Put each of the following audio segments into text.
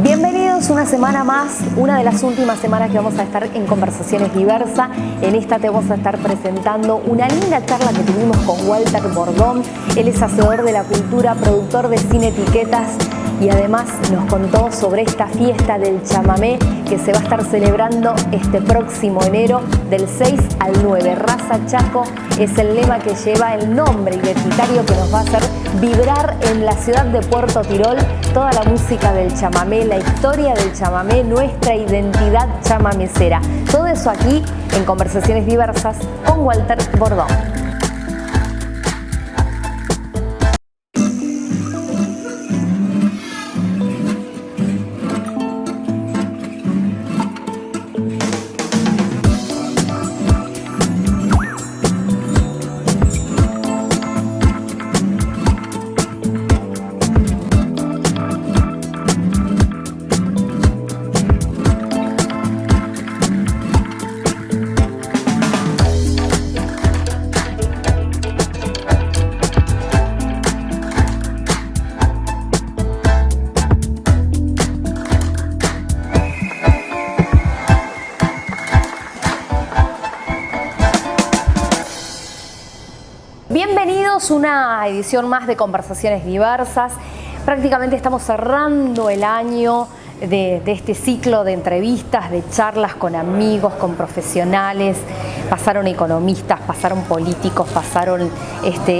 Bienvenidos una semana más, una de las últimas semanas que vamos a estar en Conversaciones Diversa. En esta te vamos a estar presentando una linda charla que tuvimos con Walter Bordón. Él es hacedor de la cultura, productor de Sin Etiquetas y además nos contó sobre esta fiesta del chamamé que se va a estar celebrando este próximo enero del 6 al 9. Raza Chaco es el lema que lleva el nombre identitario que nos va a hacer vibrar en la ciudad de Puerto Tirol toda la música del chamamé, la historia del chamamé, nuestra identidad chamamecera. Todo eso aquí en Conversaciones Diversas con Walter Bordón. Bienvenidos a una edición más de Conversaciones Diversas. Prácticamente estamos cerrando el año de este ciclo de entrevistas, de charlas con amigos, con profesionales. Pasaron economistas, pasaron políticos, pasaron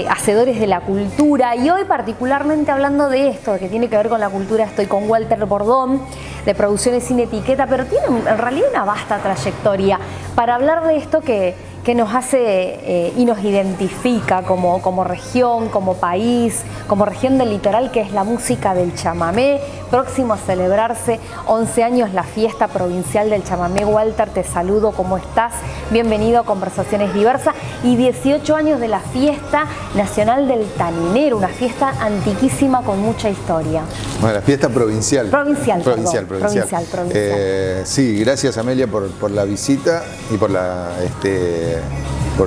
hacedores de la cultura. Y hoy particularmente hablando de esto, que tiene que ver con la cultura, estoy con Walter Bordón, de Producciones Sin Etiqueta, pero tiene en realidad una vasta trayectoria para hablar de esto que nos hace y nos identifica como región, como país, como región del litoral, que es la música del chamamé. Próximo a celebrarse 11 años la fiesta provincial del chamamé. Walter, te saludo, ¿cómo estás? Bienvenido a Conversaciones Diversas. Y 18 años de la fiesta nacional del taninero, una fiesta antiquísima con mucha historia. Bueno, la fiesta provincial. Provincial. Sí, gracias Amelia por la visita y por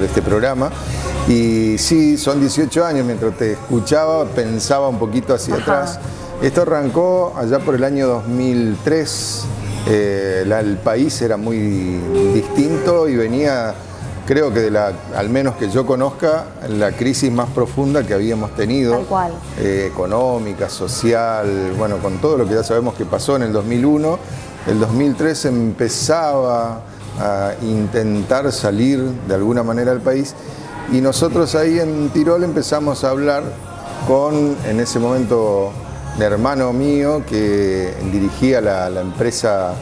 este programa. Y sí, son 18 años, mientras te escuchaba pensaba un poquito hacia atrás. Esto arrancó allá por el año 2003, el país era muy distinto y venía, creo que al menos que yo conozca, la crisis más profunda que habíamos tenido. Tal cual. Económica, social, bueno, con todo lo que ya sabemos que pasó en el 2001. El 2003 empezaba a intentar salir de alguna manera del país y nosotros ahí en Tirol empezamos a hablar con, en ese momento, un hermano mío que dirigía la empresa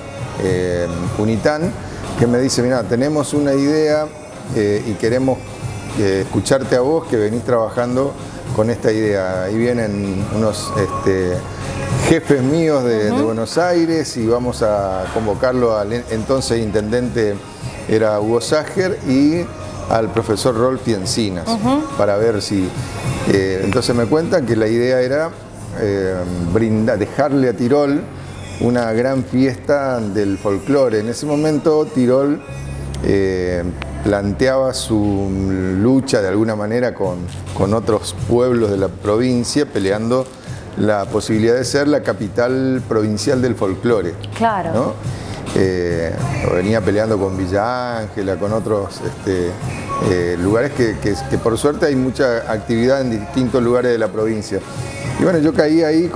Unitan, que me dice, mira, tenemos una idea y queremos escucharte a vos que venís trabajando con esta idea. Ahí vienen unos jefes míos de Buenos Aires y vamos a convocarlo al entonces intendente, era Hugo Sager, y al profesor Rolfi Encinas, para ver si... entonces me cuentan que la idea era dejarle a Tirol una gran fiesta del folclore. En ese momento Tirol planteaba su lucha de alguna manera con otros pueblos de la provincia, peleando la posibilidad de ser la capital provincial del folclore. Claro. ¿No? Venía peleando con Villa Ángela, con otros lugares que por suerte hay mucha actividad en distintos lugares de la provincia. Y bueno, yo caí ahí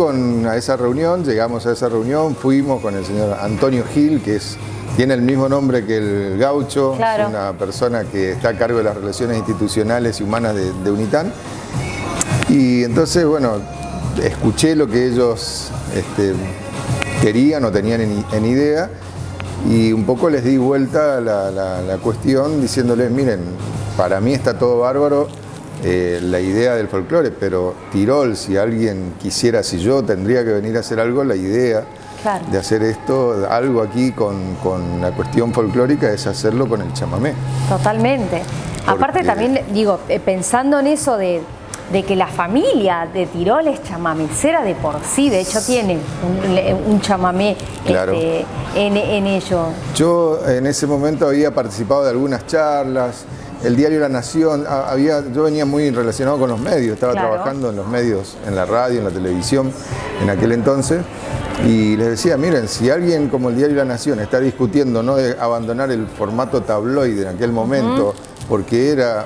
a esa reunión, llegamos a esa reunión, fuimos con el señor Antonio Gil, que tiene el mismo nombre que el Gaucho, claro. Es una persona que está a cargo de las relaciones institucionales y humanas de Unitan. Y entonces, bueno, escuché lo que ellos querían o tenían en idea y un poco les di vuelta la cuestión diciéndoles, miren, para mí está todo bárbaro, la idea del folclore, pero Tirol, si alguien quisiera, si yo tendría que venir a hacer algo, la idea de hacer esto, algo aquí con la cuestión folclórica, es hacerlo con el chamamé. Totalmente. Aparte también, digo, pensando en eso de que la familia de Tirol es chamamecera de por sí, de hecho tiene un chamamé claro. En ello. Yo en ese momento había participado de algunas charlas, el diario La Nación, yo venía muy relacionado con los medios, estaba trabajando en los medios, en la radio, en la televisión, en aquel entonces, Y les decía, miren, si alguien como el Diario La Nación está discutiendo no de abandonar el formato tabloide en aquel momento, porque era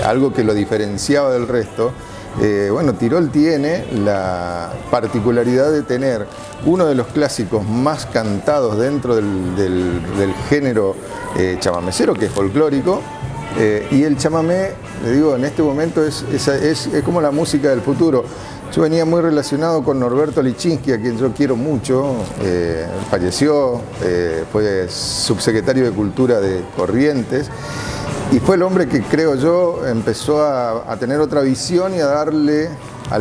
algo que lo diferenciaba del resto, bueno, Tirol tiene la particularidad de tener uno de los clásicos más cantados dentro del género chamamecero, que es folclórico, y el chamamé, le digo, en este momento es como la música del futuro. Yo venía muy relacionado con Norberto Lichinsky, a quien yo quiero mucho, falleció, fue subsecretario de Cultura de Corrientes, y fue el hombre que, creo yo, empezó a tener otra visión y a darle a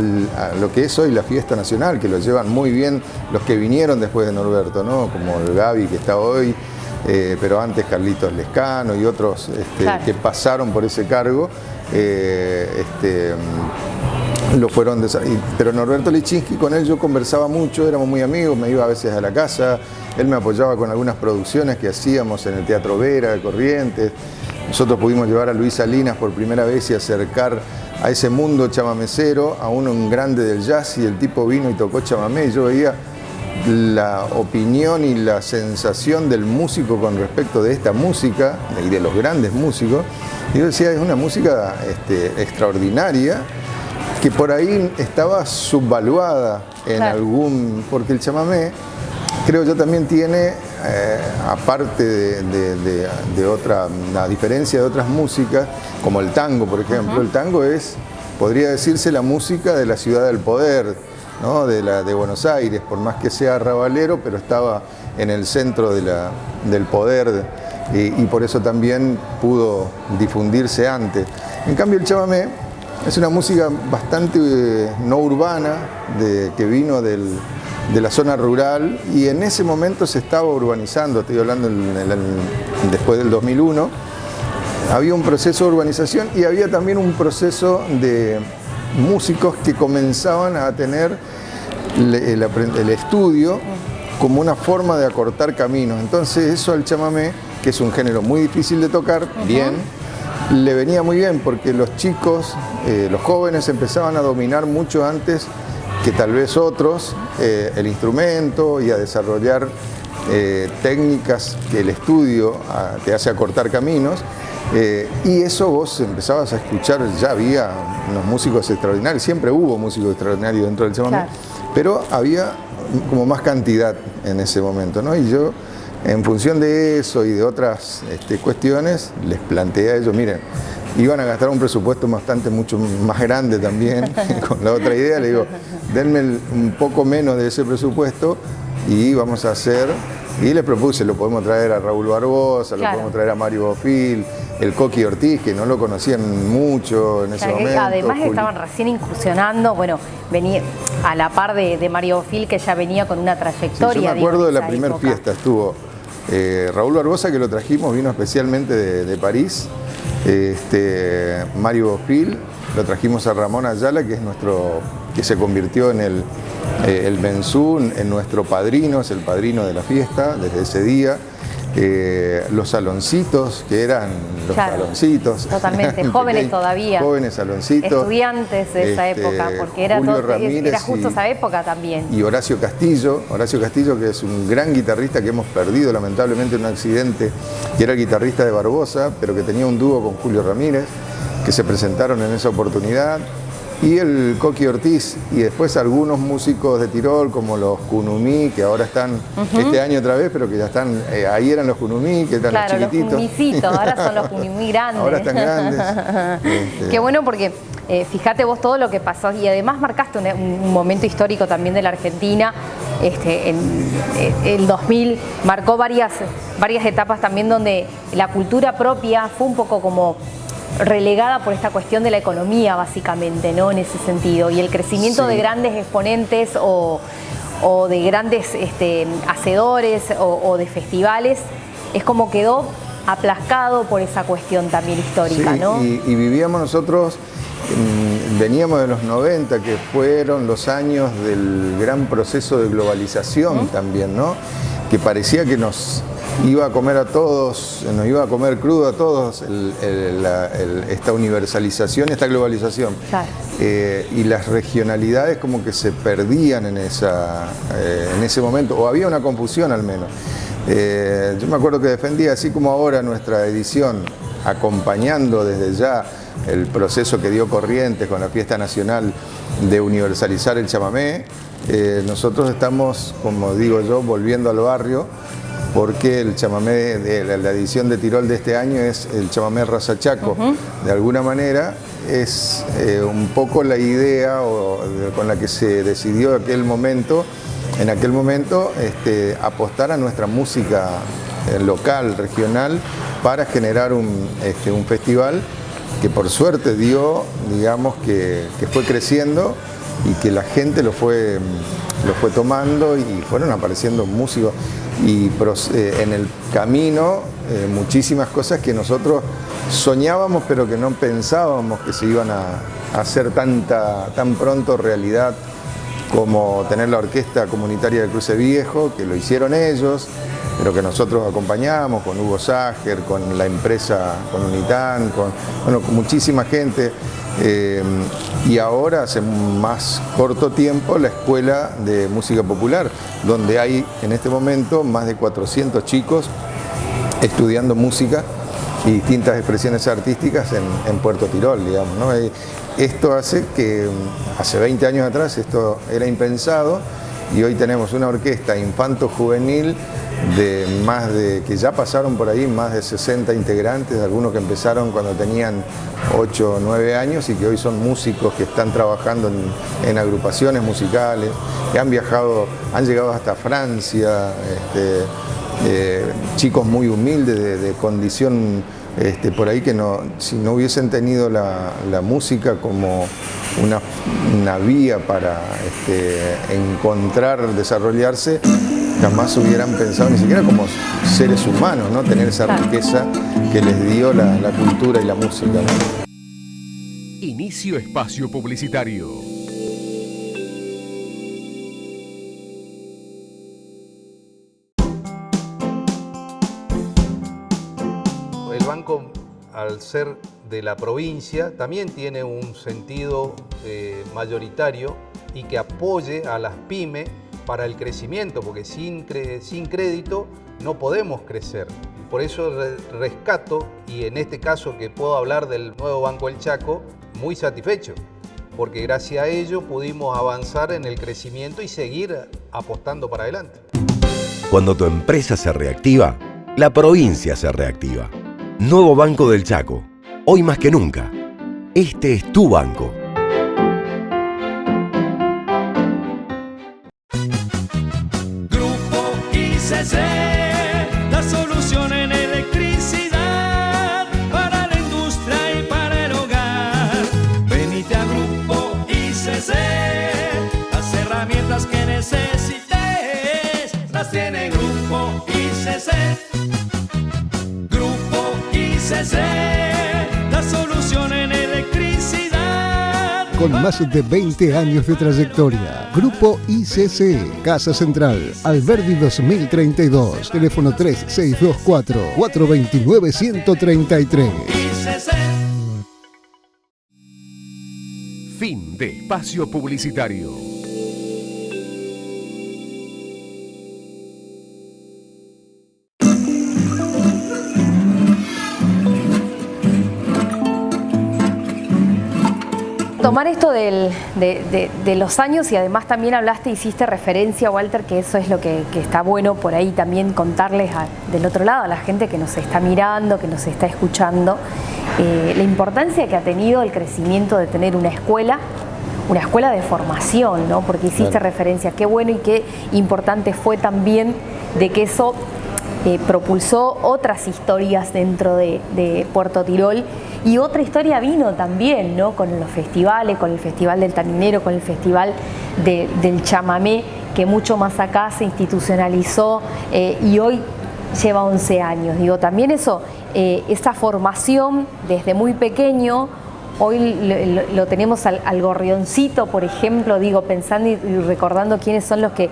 lo que es hoy la fiesta nacional, que lo llevan muy bien los que vinieron después de Norberto, ¿no? Como el Gaby que está hoy, pero antes Carlitos Lescano y otros claro, que pasaron por ese cargo. Lo fueron pero Norberto Lichinsky, con él yo conversaba mucho, éramos muy amigos, me iba a veces a la casa, él me apoyaba con algunas producciones que hacíamos en el Teatro Vera de Corrientes. Nosotros pudimos llevar a Luis Salinas por primera vez y acercar a ese mundo chamamecero, a un grande del jazz, y el tipo vino y tocó chamamé, y yo veía la opinión y la sensación del músico con respecto de esta música y de los grandes músicos, y yo decía, es una música extraordinaria, que por ahí estaba subvaluada en claro, porque el chamamé, creo yo, también tiene, aparte de otra, la diferencia de otras músicas, como el tango, por ejemplo. El tango es, podría decirse, la música de la ciudad del poder, ¿no? de Buenos Aires, por más que sea arrabalero, pero estaba en el centro del poder, y por eso también pudo difundirse antes. En cambio, el chamamé es una música bastante no urbana, que vino de la zona rural, y en ese momento se estaba urbanizando, estoy hablando después del 2001, había un proceso de urbanización y había también un proceso de músicos que comenzaban a tener el estudio como una forma de acortar caminos. Entonces eso al chamamé, que es un género muy difícil de tocar, bien, le venía muy bien, porque los chicos, los jóvenes empezaban a dominar mucho antes que tal vez otros el instrumento, y a desarrollar técnicas que el estudio te hace acortar caminos, y eso vos empezabas a escuchar. Ya había unos músicos extraordinarios, siempre hubo músicos extraordinarios dentro del chamamé, claro, pero había como más cantidad en ese momento, ¿no? Y yo, en función de eso y de otras cuestiones, les planteé a ellos, miren, iban a gastar un presupuesto mucho más grande también, con la otra idea, le digo, denme un poco menos de ese presupuesto y vamos a hacer, y les propuse, lo podemos traer a Raúl Barbosa, claro, lo podemos traer a Mario Bofil, el Coqui Ortiz, que no lo conocían mucho en ese momento. Además estaban recién incursionando, bueno, venía a la par de Mario Bofil, que ya venía con una trayectoria. Sí, yo me acuerdo de la primera fiesta, estuvo Raúl Barbosa, que lo trajimos, vino especialmente de París. Mario Bofil, lo trajimos a Ramón Ayala, que se convirtió en el Benzú, en nuestro padrino, es el padrino de la fiesta desde ese día. Los saloncitos, que eran los claro, saloncitos. Totalmente, jóvenes todavía. Jóvenes saloncitos. Estudiantes de esa época, porque era justo esa época también. Y Horacio Castillo, que es un gran guitarrista que hemos perdido lamentablemente en un accidente, que era el guitarrista de Barbosa, pero que tenía un dúo con Julio Ramírez, que se presentaron en esa oportunidad. Y el Coqui Ortiz, y después algunos músicos de Tirol, como los Kunumí, que ahora están este año otra vez, pero que ya están, ahí eran los Kunumí, que eran claro, los chiquititos. Los Kunumicitos, ahora son los Kunumí grandes. Ahora están grandes. Qué bueno, porque fíjate vos todo lo que pasó, y además marcaste un momento histórico también de la Argentina. El 2000 marcó varias etapas también, donde la cultura propia fue un poco como relegada por esta cuestión de la economía, básicamente, ¿no? En ese sentido, y el crecimiento de grandes exponentes o de grandes hacedores o de festivales es como quedó aplacado por esa cuestión también histórica, ¿no? Y vivíamos nosotros, veníamos de los 90, que fueron los años del gran proceso de globalización también, ¿no? que parecía que nos iba a comer a todos, nos iba a comer crudo a todos esta universalización, esta globalización. Claro. Y las regionalidades como que se perdían en ese momento, o había una confusión al menos. Yo me acuerdo que defendía, así como ahora nuestra edición, acompañando desde ya el proceso que dio Corrientes con la fiesta nacional de universalizar el chamamé, nosotros estamos, como digo yo, volviendo al barrio, porque el chamamé de la edición de Tirol de este año es el chamamé Raza Chaco. De alguna manera es un poco la idea con la que se decidió en aquel momento apostar a nuestra música local, regional, para generar un festival que por suerte dio, digamos, que fue creciendo y que la gente lo fue tomando y fueron apareciendo músicos y en el camino muchísimas cosas que nosotros soñábamos pero que no pensábamos que se iban a hacer tan pronto realidad, como tener la orquesta comunitaria del Cruce Viejo, que lo hicieron ellos, pero que nosotros acompañamos con Hugo Sager, con la empresa, con Unitán, con muchísima gente. Y ahora, hace más corto tiempo, la Escuela de Música Popular, donde hay en este momento más de 400 chicos estudiando música y distintas expresiones artísticas en Puerto Tirol, digamos, ¿no? Esto hace que, hace 20 años atrás, esto era impensado, y hoy tenemos una orquesta infanto-juvenil que ya pasaron por ahí más de 60 integrantes, algunos que empezaron cuando tenían 8 o 9 años y que hoy son músicos que están trabajando en agrupaciones musicales, que han llegado hasta Francia, chicos muy humildes de condición por ahí que si no hubiesen tenido la música como una vía para encontrar, desarrollarse, jamás hubieran pensado ni siquiera como seres humanos, ¿no? Tener esa riqueza que les dio la cultura y la música, ¿no? Inicio espacio publicitario. El banco, al ser de la provincia, también tiene un sentido mayoritario y que apoye a las pymes para el crecimiento, porque sin crédito no podemos crecer. Por eso rescato, y en este caso que puedo hablar del nuevo Banco del Chaco, muy satisfecho, porque gracias a ello pudimos avanzar en el crecimiento y seguir apostando para adelante. Cuando tu empresa se reactiva, la provincia se reactiva. Nuevo Banco del Chaco, hoy más que nunca. Este es tu banco. Grupo ICC, la solución en electricidad para la industria y para el hogar. Venite a Grupo ICC, las herramientas que necesites las tiene Grupo ICC. Grupo ICC, la solución en electricidad. Con más de 20 años de trayectoria, Grupo ICC, Casa Central, Alberdi 2032, teléfono 3624-429-133. Fin de espacio publicitario. Tomar esto de los años, y además también hiciste referencia, Walter, que eso es lo que está bueno por ahí también contarles del otro lado, a la gente que nos está mirando, que nos está escuchando, la importancia que ha tenido el crecimiento de tener una escuela de formación, ¿no? Porque hiciste referencia, qué bueno y qué importante fue también de que eso propulsó otras historias dentro de Puerto Tirol, y otra historia vino también, ¿no? Con los festivales, con el Festival del Taninero, con el Festival del Chamamé, que mucho más acá se institucionalizó y hoy lleva 11 años. Digo, también esa formación desde muy pequeño, Hoy lo tenemos al Gorrioncito, por ejemplo, digo, pensando y recordando quiénes son los que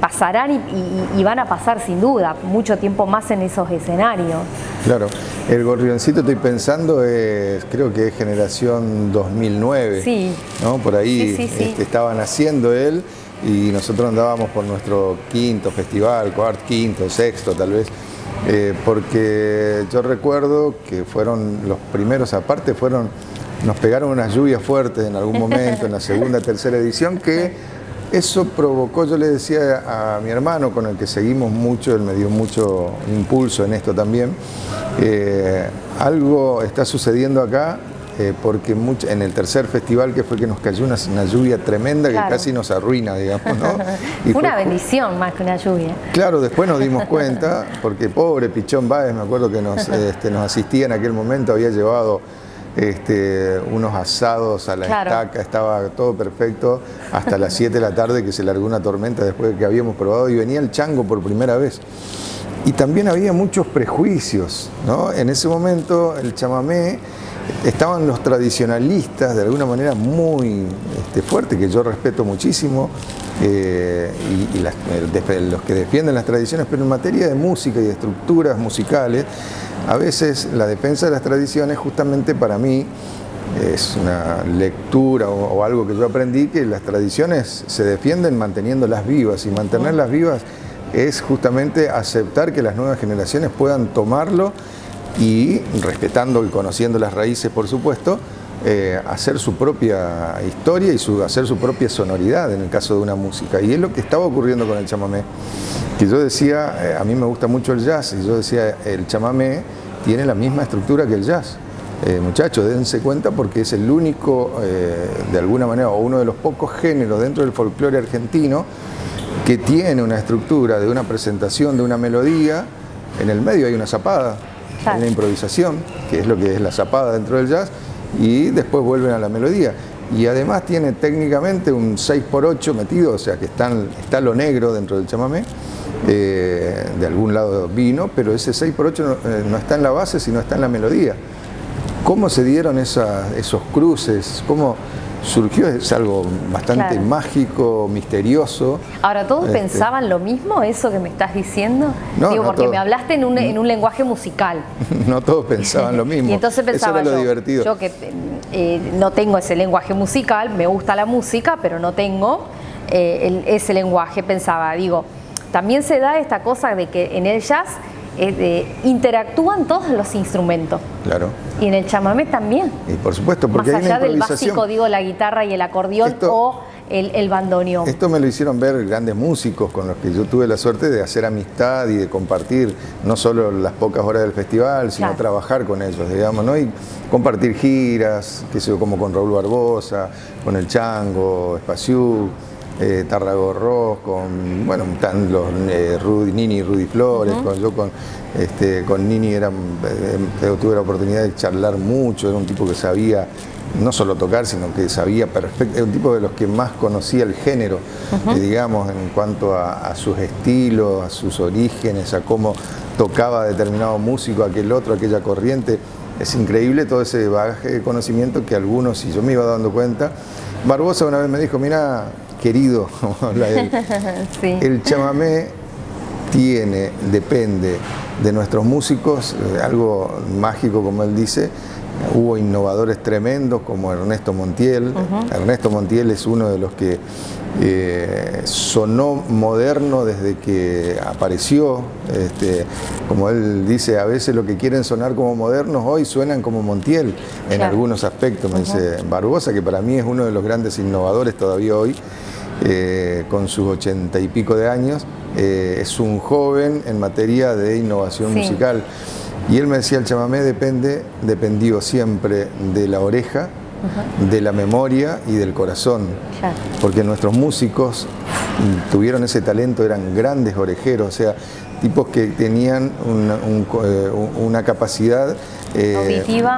pasarán y van a pasar sin duda mucho tiempo más en esos escenarios. Claro, el Gorrioncito estoy pensando, creo que es generación 2009, sí. ¿no? Por ahí sí. Estaba naciendo él y nosotros andábamos por nuestro quinto festival, quinto, sexto tal vez. Porque yo recuerdo que fueron los primeros, aparte nos pegaron unas lluvias fuertes en algún momento, en la segunda, tercera edición, que eso provocó, yo le decía a mi hermano, con el que seguimos mucho, él me dio mucho impulso en esto también, algo está sucediendo acá, porque en el tercer festival que fue que nos cayó una lluvia tremenda que casi nos arruina, digamos, ¿no? Y fue una bendición más que una lluvia. Claro, después nos dimos cuenta, porque pobre Pichón Báez, me acuerdo que nos asistía en aquel momento, había llevado unos asados a la estaca, estaba todo perfecto, hasta las 7 de la tarde que se largó una tormenta después de que habíamos probado y venía el chango por primera vez. Y también había muchos prejuicios, ¿no? En ese momento el chamamé, estaban los tradicionalistas de alguna manera muy fuerte, que yo respeto muchísimo, los que defienden las tradiciones, pero en materia de música y de estructuras musicales, a veces la defensa de las tradiciones justamente para mí es una lectura o algo que yo aprendí, que las tradiciones se defienden manteniéndolas vivas, y mantenerlas vivas es justamente aceptar que las nuevas generaciones puedan tomarlo y, respetando y conociendo las raíces, por supuesto, hacer su propia historia y hacer su propia sonoridad en el caso de una música. Y es lo que estaba ocurriendo con el chamamé, que yo decía, a mí me gusta mucho el jazz, y yo decía, el chamamé tiene la misma estructura que el jazz. Muchachos, dense cuenta, porque es el único, de alguna manera, o uno de los pocos géneros dentro del folclore argentino que tiene una estructura de una presentación de una melodía, en el medio hay una zapada, hay una improvisación, que es lo que es la zapada dentro del jazz, y después vuelven a la melodía. Y además tiene técnicamente un 6x8 metido, o sea que está lo negro dentro del chamamé, de algún lado vino, pero ese 6x8 no está en la base, sino está en la melodía. ¿Cómo se dieron esos cruces? ¿Cómo surgió? Es algo bastante mágico, misterioso. Ahora, ¿todos pensaban lo mismo, eso que me estás diciendo? No, digo, no porque todos. me hablaste en un lenguaje musical. No todos pensaban lo mismo. Y entonces pensaba eso era lo divertido. Yo que no tengo ese lenguaje musical, me gusta la música, pero no tengo ese lenguaje, pensaba, digo, también se da esta cosa de que en el jazz interactúan todos los instrumentos. Claro. Y en el chamamé también. Y por supuesto, porque más allá hay una del improvisación. básico, digo, la guitarra y el acordeón o el bandoneón. Esto me lo hicieron ver grandes músicos con los que yo tuve la suerte de hacer amistad y de compartir no solo las pocas horas del festival, sino trabajar con ellos, digamos, ¿no? Y compartir giras, qué sé yo, como con Raúl Barbosa, con el Chango, Espaciú, Tarragorros, con, bueno, están los Nini y Rudy Flores, con Nini tuve la oportunidad de charlar mucho, era un tipo que sabía no solo tocar, sino que sabía perfecto, era un tipo de los que más conocía el género, digamos, en cuanto a sus estilos, a sus orígenes, a cómo tocaba determinado músico, aquel otro, aquella corriente. Es increíble todo ese bagaje de conocimiento que algunos, y yo me iba dando cuenta. Barbosa una vez me dijo, mira, querido, el chamamé depende de nuestros músicos, algo mágico como él dice. Hubo innovadores tremendos como Ernesto Montiel. Ernesto Montiel es uno de los que sonó moderno desde que apareció. Como él dice, a veces lo que quieren sonar como modernos hoy suenan como Montiel en algunos aspectos. Me dice Barbosa, que para mí es uno de los grandes innovadores todavía hoy, con sus 80 y pico de años. Es un joven en materia de innovación musical. Y él me decía, el chamamé dependió siempre de la oreja, de la memoria y del corazón. Porque nuestros músicos tuvieron ese talento, eran grandes orejeros, o sea, tipos que tenían una capacidad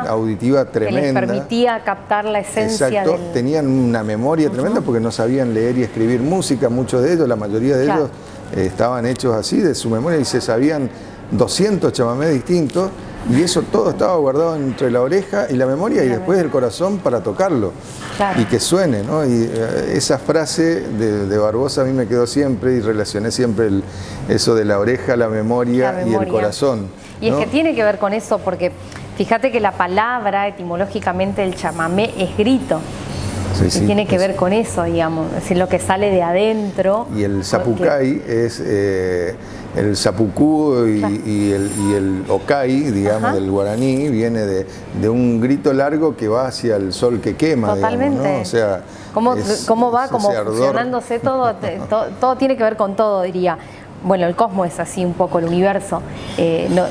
auditiva tremenda. Que les permitía captar la esencia. Exacto, tenían una memoria tremenda porque no sabían leer y escribir música, muchos de ellos, la mayoría de ellos estaban hechos así de su memoria y se sabían 200 chamamés distintos y eso todo estaba guardado entre la oreja y la memoria y después el corazón para tocarlo y que suene, ¿no? Y esa frase de Barbosa a mí me quedó siempre y relacioné siempre eso de la oreja, la memoria y el corazón, y ¿no? es que tiene que ver con eso porque fíjate que la palabra etimológicamente el chamamé es grito. Sí, y sí, tiene que ver con eso, digamos, es decir, lo que sale de adentro. Y el zapucay es el zapucú y el okai, digamos, del guaraní, viene de un grito largo que va hacia el sol que quema. Totalmente. Digamos, ¿no? O sea, ¿Cómo va como fusionándose todo? Todo tiene que ver con todo, diría. Bueno, el cosmos es así un poco, el universo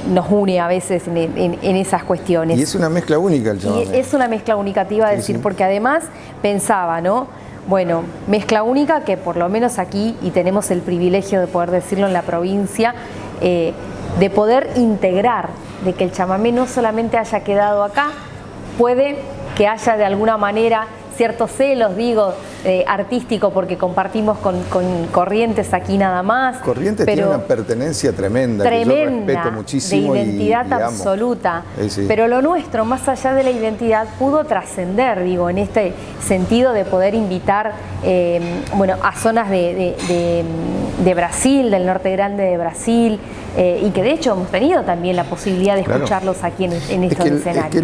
nos une a veces en esas cuestiones. Y es una mezcla única el chamamé. Y es una mezcla única, te iba a decir, porque además pensaba, ¿no? Bueno, mezcla única que por lo menos aquí, y tenemos el privilegio de poder decirlo en la provincia, de poder integrar, de que el chamamé no solamente haya quedado acá, puede que haya de alguna manera ciertos celos, digo, artístico, porque compartimos con Corrientes aquí nada más. Corrientes tiene una pertenencia tremenda que yo respeto muchísimo. De identidad y absoluta. Sí. Pero lo nuestro, más allá de la identidad, pudo trascender, digo, en este sentido de poder invitar a zonas de Brasil, del norte grande de Brasil, y que de hecho hemos tenido también la posibilidad de escucharlos aquí en estos escenarios.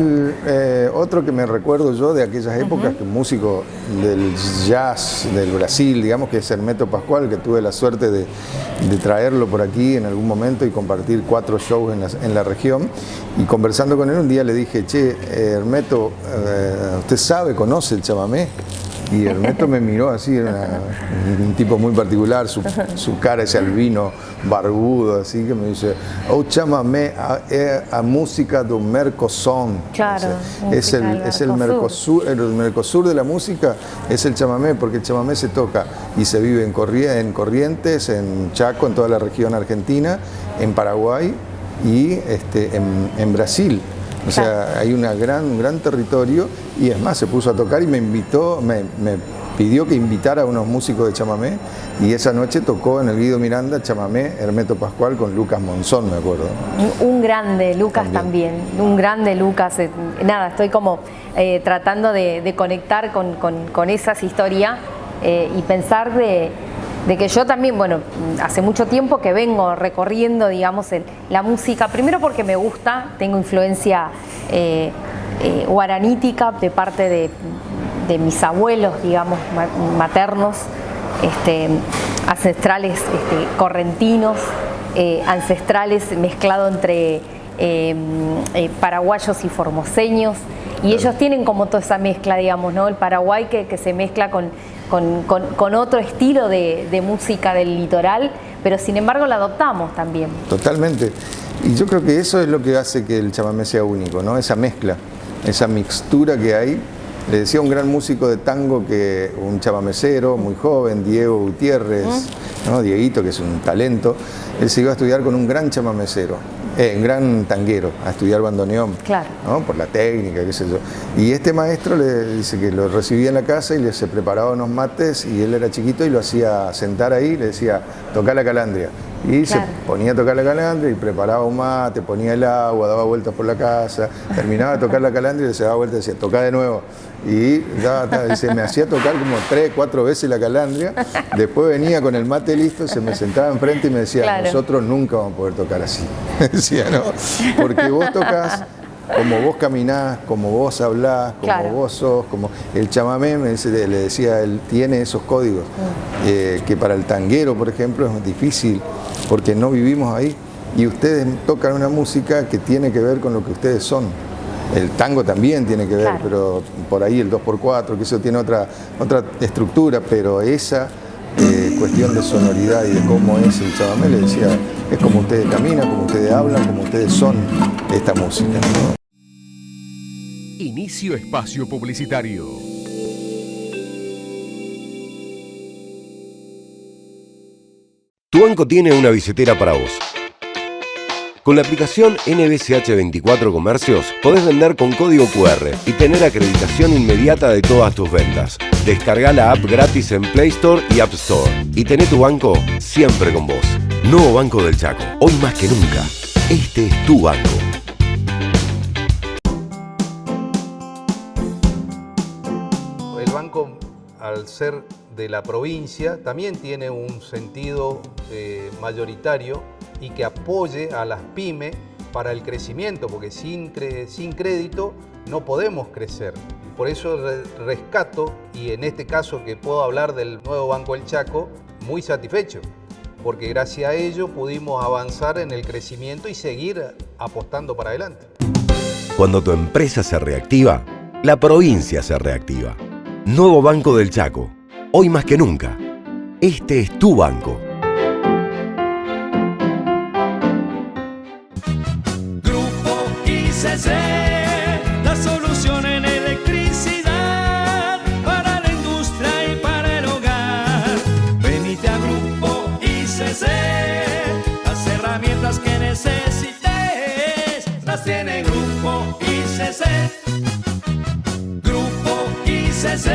Otro que me recuerdo yo de aquellas épocas, que un músico del jazz del Brasil, digamos, que es Hermeto Pascoal, que tuve la suerte de traerlo por aquí en algún momento y compartir 4 shows en la región, y conversando con él un día le dije, che, Hermeto, ¿usted conoce el chamamé? Y Hermeto me miró así, era un tipo muy particular, su cara, ese albino barbudo, así que me dice, o chamamé a música do Mercoson. Claro, es el Mercosur de la música, es el chamamé, porque el chamamé se toca y se vive en Corrientes, en Chaco, en toda la región argentina, en Paraguay y en Brasil. O sea, hay un gran territorio, y es más, se puso a tocar y me pidió que invitara a unos músicos de chamamé, y esa noche tocó en el Guido Miranda chamamé Hermeto Pascoal con Lucas Monzón, me acuerdo. Un grande Lucas también, un grande Lucas. Nada, estoy como tratando de conectar con esas historias y pensar de que yo también, bueno, hace mucho tiempo que vengo recorriendo, digamos, la música, primero porque me gusta, tengo influencia guaranítica de parte de mis abuelos, digamos, maternos, ancestrales correntinos, ancestrales mezclado entre paraguayos y formoseños, y ellos tienen como toda esa mezcla, digamos, ¿no? El Paraguay que se mezcla con otro estilo de música del litoral, pero sin embargo la adoptamos también. Totalmente. Y yo creo que eso es lo que hace que el chamamé sea único, ¿no? Esa mezcla, esa mixtura que hay. Le decía un gran músico de tango, que un chamamecero muy joven, Diego Gutiérrez, ¿no? Dieguito, que es un talento, él se iba a estudiar con un gran chamamecero, un gran tanguero, a estudiar bandoneón, ¿no? Por la técnica, qué sé yo. Y este maestro le dice que lo recibía en la casa y se preparaba unos mates, y él era chiquito y lo hacía sentar ahí, le decía, tocá la calandria. Y se ponía a tocar la calandria y preparaba un mate, ponía el agua, daba vueltas por la casa, terminaba de tocar la calandria y se daba vueltas y decía, tocá de nuevo. Y dice, me hacía tocar como 3, 4 veces la calandria, después venía con el mate listo, se me sentaba enfrente y me decía, nosotros nunca vamos a poder tocar así. Decía, no, porque vos tocás como vos caminás, como vos hablás, como vos sos, como el chamamé, le decía, él tiene esos códigos, que para el tanguero, por ejemplo, es difícil, porque no vivimos ahí, y ustedes tocan una música que tiene que ver con lo que ustedes son. El tango también tiene que ver, pero por ahí el 2x4, que eso tiene otra estructura, pero esa cuestión de sonoridad y de cómo es el chamamé, le decía, es como ustedes caminan, como ustedes hablan, como ustedes son esta música, ¿no? Inicio espacio publicitario. Tu banco tiene una billetera para vos. Con la aplicación NBCH 24 Comercios podés vender con código QR y tener acreditación inmediata de todas tus ventas. Descarga la app gratis en Play Store y App Store y tené tu banco siempre con vos. Nuevo Banco del Chaco, hoy más que nunca. Este es tu banco. al ser de la provincia, también tiene un sentido mayoritario y que apoye a las pymes para el crecimiento, porque sin crédito no podemos crecer. Por eso rescato, y en este caso que puedo hablar del nuevo Banco del Chaco, muy satisfecho, porque gracias a ello pudimos avanzar en el crecimiento y seguir apostando para adelante. Cuando tu empresa se reactiva, la provincia se reactiva. Nuevo Banco del Chaco. Hoy más que nunca. Este es tu banco. Grupo ICC, la solución en electricidad para la industria y para el hogar. Venite a Grupo ICC, las herramientas que necesites las tiene Grupo ICC. Grupo ICC,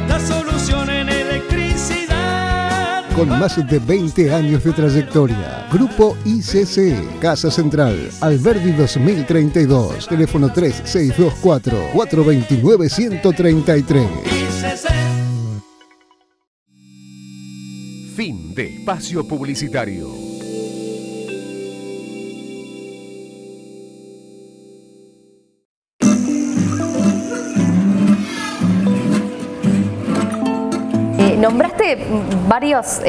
la solución en electricidad. Con más de 20 años de trayectoria, Grupo ICC, Casa Central, Alberdi 2032, teléfono 3624-429-133. ICC. Fin de espacio publicitario. Nombraste varios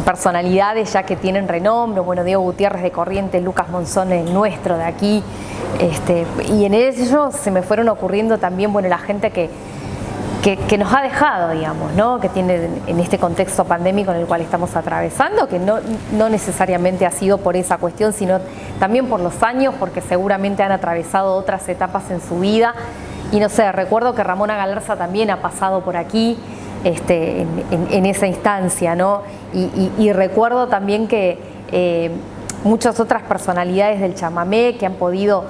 personalidades ya que tienen renombre, bueno, Diego Gutiérrez de Corrientes, Lucas Monzón, el nuestro de aquí, y en ellos se me fueron ocurriendo también, bueno, la gente que nos ha dejado, digamos, ¿no? Que tiene en este contexto pandémico en el cual estamos atravesando, que no necesariamente ha sido por esa cuestión, sino también por los años, porque seguramente han atravesado otras etapas en su vida. Y no sé, recuerdo que Ramona Galarza también ha pasado por aquí en esa instancia, ¿no? Y recuerdo también que muchas otras personalidades del chamamé que han podido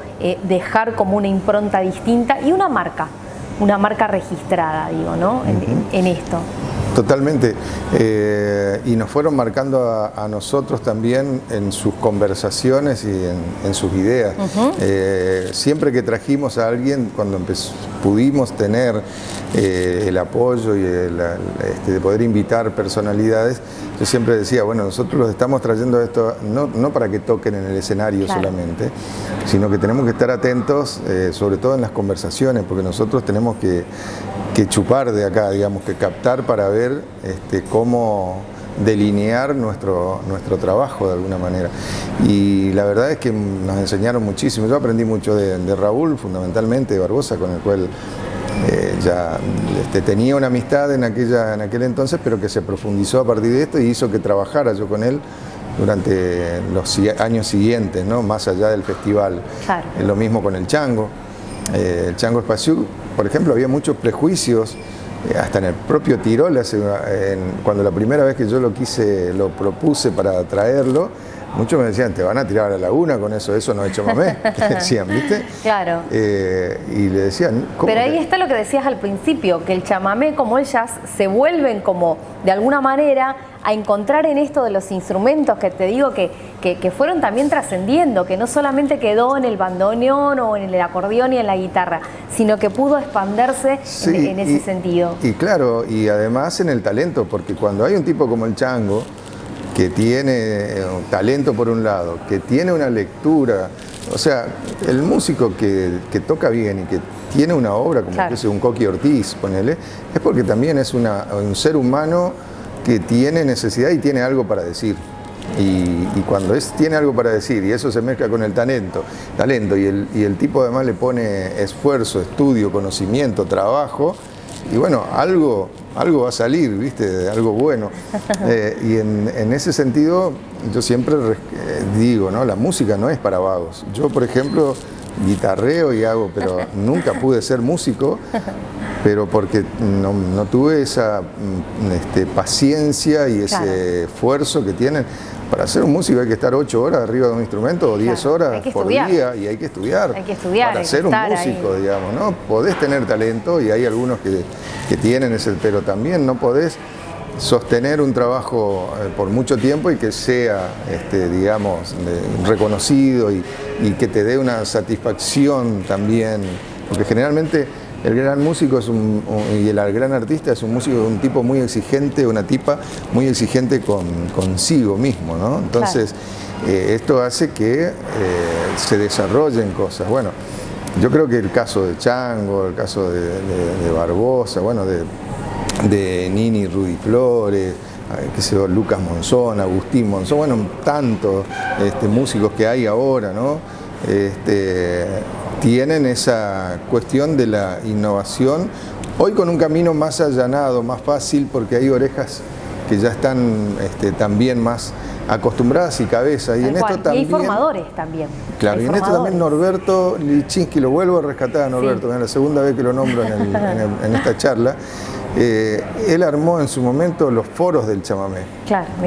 dejar como una impronta distinta y una marca registrada, digo, ¿no? En esto. Totalmente. Y nos fueron marcando a nosotros también en sus conversaciones y en sus ideas. Siempre que trajimos a alguien, cuando pudimos tener el apoyo y de poder invitar personalidades, yo siempre decía, bueno, nosotros los estamos trayendo esto no para que toquen en el escenario solamente, sino que tenemos que estar atentos, sobre todo en las conversaciones, porque nosotros tenemos que chupar de acá, digamos, que captar para ver cómo delinear nuestro trabajo de alguna manera. Y la verdad es que nos enseñaron muchísimo. Yo aprendí mucho de Raúl, fundamentalmente, de Barbosa, con el cual ya tenía una amistad en aquel entonces, pero que se profundizó a partir de esto y hizo que trabajara yo con él durante los años siguientes, ¿no? Más allá del festival. Claro. Lo mismo con el Chango. El Chango Espaciú, por ejemplo, había muchos prejuicios, hasta en el propio Tirol, cuando la primera vez que yo lo propuse para traerlo, muchos me decían, te van a tirar a la laguna con eso no es chamamé, decían, ¿viste? Claro. Y le decían, ¿cómo? Pero ahí está lo que decías al principio, que el chamamé como el jazz se vuelven como, de alguna manera, a encontrar en esto de los instrumentos que te digo que fueron también trascendiendo, que no solamente quedó en el bandoneón o en el acordeón y en la guitarra, sino que pudo expandirse en ese sentido. Y claro, y además en el talento, porque cuando hay un tipo como el Chango, que tiene talento por un lado, que tiene una lectura, o sea, el músico que toca bien y que tiene una obra como que es un Coqui Ortiz, ponele, es porque también es un ser humano que tiene necesidad y tiene algo para decir. Y cuando tiene algo para decir y eso se mezcla con el talento y el tipo además le pone esfuerzo, estudio, conocimiento, trabajo, y bueno, algo va a salir, ¿viste? Algo bueno. Y en ese sentido, yo siempre digo, ¿no? La música no es para vagos. Yo, por ejemplo, guitarreo y hago, pero nunca pude ser músico, pero porque no tuve esa paciencia y ese esfuerzo que tienen. Para ser un músico hay que estar 8 horas arriba de un instrumento o 10 horas por día y hay que estudiar. Para ser un músico, digamos, ¿no? Podés tener talento y hay algunos que tienen ese, pero también no podés sostener un trabajo por mucho tiempo y que sea, digamos, reconocido y que te dé una satisfacción también, porque generalmente el gran músico y el gran artista es un músico, un tipo muy exigente, una tipa muy exigente consigo mismo, ¿no? Entonces, esto hace que se desarrollen cosas. Bueno, yo creo que el caso de Chango, el caso de Barbosa, bueno, de Nini Rudy Flores, qué sé yo, Lucas Monzón, Agustín Monzón, bueno, tantos músicos que hay ahora, ¿no? Tienen esa cuestión de la innovación, hoy con un camino más allanado, más fácil, porque hay orejas que ya están también más acostumbradas y cabeza. Y en esto también, y hay formadores también. Claro, y en esto también Norberto Lichinsky, lo vuelvo a rescatar a Norberto, es la segunda vez que lo nombro en esta charla. Él armó en su momento los foros del chamamé,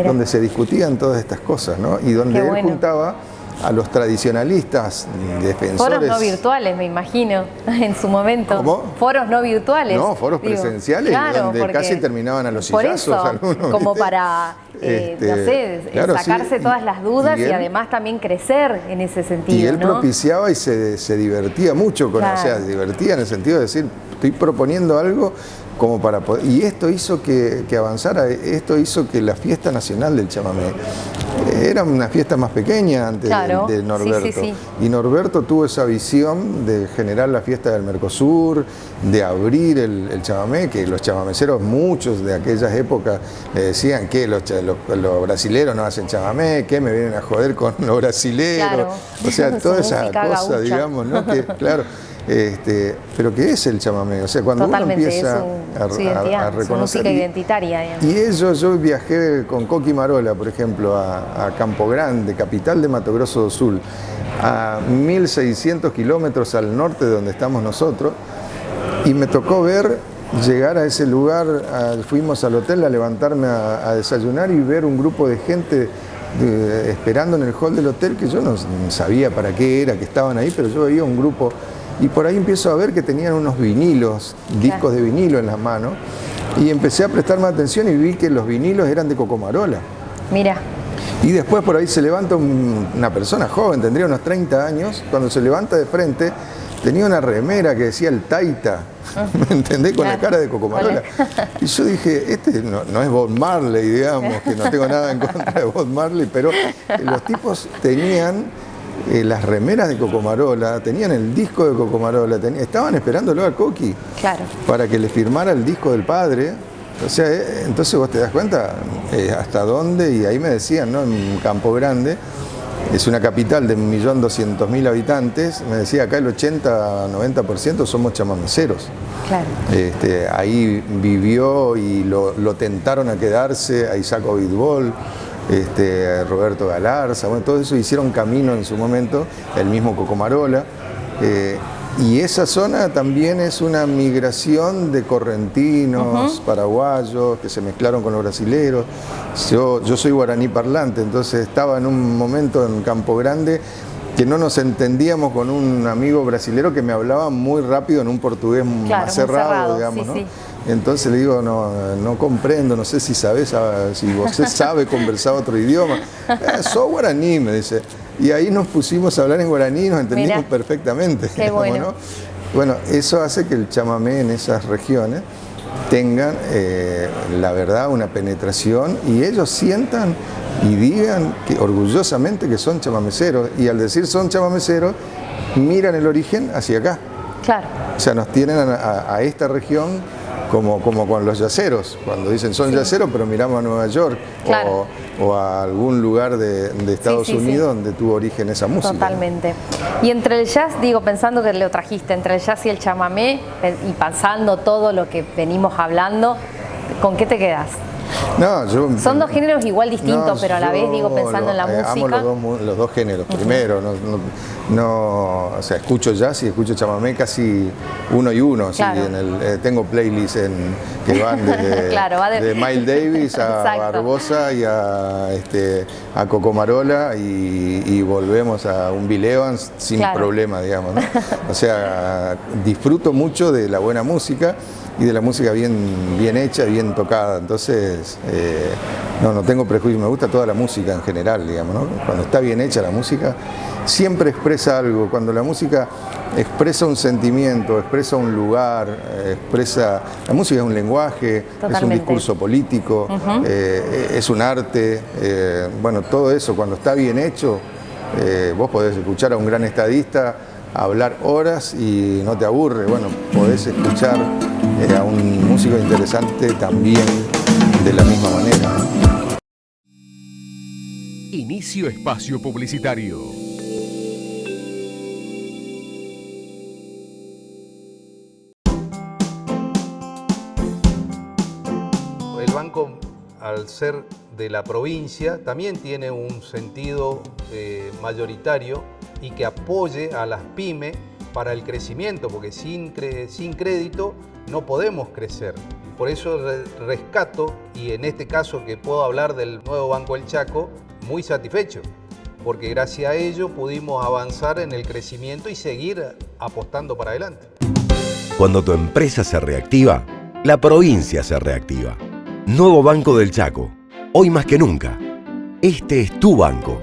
donde se discutían todas estas cosas, ¿no? Y donde él juntaba a los tradicionalistas, defensores... Foros no virtuales, me imagino, en su momento. ¿Cómo? Foros no virtuales. No, foros presenciales, donde casi terminaban a los sillazos algunos. Como para, no sé, claro, sacarse todas las dudas y además también crecer en ese sentido. Y él propiciaba y se divertía mucho con, o sea, se divertía en el sentido de decir, estoy proponiendo algo como para poder, y esto hizo que avanzara, esto hizo que la fiesta nacional del chamamé era una fiesta más pequeña antes de Norberto. Y Norberto tuvo esa visión de generar la fiesta del Mercosur, de abrir el chamamé, que los chamameceros, muchos de aquellas épocas, decían que los brasileros no hacen chamamé, que me vienen a joder con los brasileros, o sea, toda esa cosa, digamos, ¿no? Que, claro. Pero ¿qué es el chamamé? O sea, cuando uno empieza a reconocer... música identitaria, digamos. Y yo viajé con Coqui Marola, por ejemplo, a Campo Grande, capital de Mato Grosso do Sul, a 1.600 kilómetros al norte de donde estamos nosotros, y me tocó llegar a ese lugar, fuimos al hotel a levantarme a desayunar y ver un grupo de gente esperando en el hall del hotel, que yo no sabía para qué era, que estaban ahí, pero yo veía un grupo... Y por ahí empiezo a ver que tenían unos vinilos, discos de vinilo en las manos, y empecé a prestarme atención y vi que los vinilos eran de Cocomarola. Mira. Y después por ahí se levanta una persona joven, tendría unos 30 años, cuando se levanta de frente, tenía una remera que decía el Taita, ¿me entendés? Con la cara de Cocomarola. Y yo dije, no es Bob Marley, digamos, que no tengo nada en contra de Bob Marley, pero los tipos tenían... las remeras de Cocomarola, tenían el disco de Cocomarola, estaban esperándolo a Coqui para que le firmara el disco del padre. O sea, entonces vos te das cuenta hasta dónde, y ahí me decían, ¿no? En Campo Grande, es una capital de 1.200.000 habitantes, me decía acá el 80-90% somos chamameceros. Claro. Ahí vivió y lo tentaron a quedarse a Isaac Ovidbol, Roberto Galarza, bueno, todo eso hicieron camino en su momento, el mismo Cocomarola, y esa zona también es una migración de correntinos, paraguayos, que se mezclaron con los brasileros. Yo soy guaraní parlante, entonces estaba en un momento en Campo Grande que no nos entendíamos con un amigo brasilero que me hablaba muy rápido en un portugués más cerrado, digamos, ¿no? Entonces le digo, no comprendo, no sé si vos sabe conversar otro idioma. Sos guaraní, me dice. Y ahí nos pusimos a hablar en guaraní y nos entendimos perfectamente. Qué bueno. ¿No? Bueno, eso hace que el chamamé en esas regiones tengan, la verdad, una penetración, y ellos sientan y digan orgullosamente que son chamameceros, y al decir son chamameceros, miran el origen hacia acá. Claro. O sea, nos tienen a esta región como con los yaceros, cuando dicen son yaceros, pero miramos a Nueva York o a algún lugar de Estados Unidos donde tuvo origen esa música. Totalmente. Y entre el jazz, digo, pensando que lo trajiste, entre el jazz y el chamamé, y pasando todo lo que venimos hablando, ¿con qué te quedas? No, son dos géneros igual distintos, pero a la vez, digo, pensando en la música. Amo los dos géneros. Primero, o sea, escucho jazz y escucho chamamé casi uno y uno. Claro. Tengo playlists que van desde de Miles Davis a Barbosa y a Cocomarola, y volvemos a un Bill Evans sin problema, digamos, ¿no? O sea, disfruto mucho de la buena música. de la música bien hecha, bien tocada. Entonces, no tengo prejuicio, me gusta toda la música en general, digamos, ¿no? Cuando está bien hecha la música, siempre expresa algo. Cuando la música expresa un sentimiento, expresa un lugar, la música es un lenguaje, Totalmente. es un discurso político, es un arte, bueno, todo eso cuando está bien hecho, vos podés escuchar a un gran estadista hablar horas y no te aburre. Bueno, podés escuchar a un músico interesante también de la misma manera, ¿no? Inicio espacio publicitario. El banco, al ser de la provincia, también tiene un sentido mayoritario y que apoye a las pymes para el crecimiento, porque sin crédito no podemos crecer. Por eso rescato, y en este caso que puedo hablar del nuevo Banco del Chaco, muy satisfecho, porque gracias a ello pudimos avanzar en el crecimiento y seguir apostando para adelante. Cuando tu empresa se reactiva, la provincia se reactiva. Nuevo Banco del Chaco. Hoy más que nunca. Este es tu banco.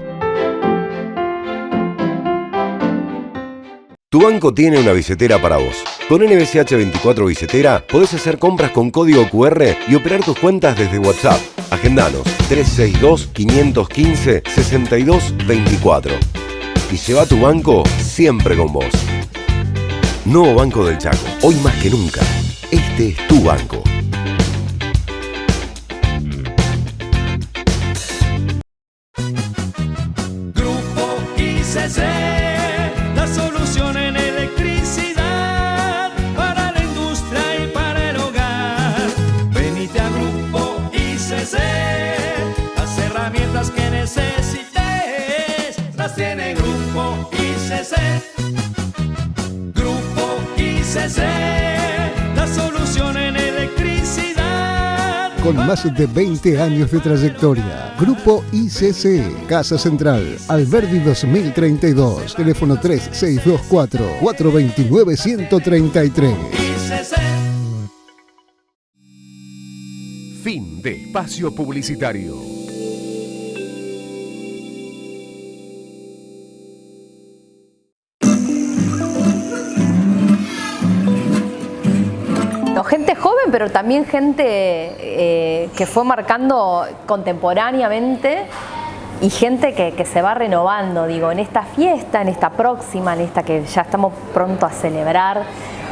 Tu banco tiene una billetera para vos. Con NBCH 24 Billetera podés hacer compras con código QR y operar tus cuentas desde WhatsApp. Agendanos 362-515-6224. Y lleva tu banco siempre con vos. Nuevo Banco del Chaco. Hoy más que nunca. Este es tu banco. Grupo ICC, la solución en electricidad para la industria y para el hogar. Venite a Grupo ICC, las herramientas que necesites las tiene Grupo ICC. Grupo ICC, la solución en electricidad. Con más de 20 años de trayectoria, Grupo ICC, Casa Central, Alberdi 2032, teléfono 3624-429-133. ICC. Fin de espacio publicitario. Gente joven, pero también gente que fue marcando contemporáneamente y gente que se va renovando, digo, en esta fiesta, en esta próxima, en esta que ya estamos pronto a celebrar,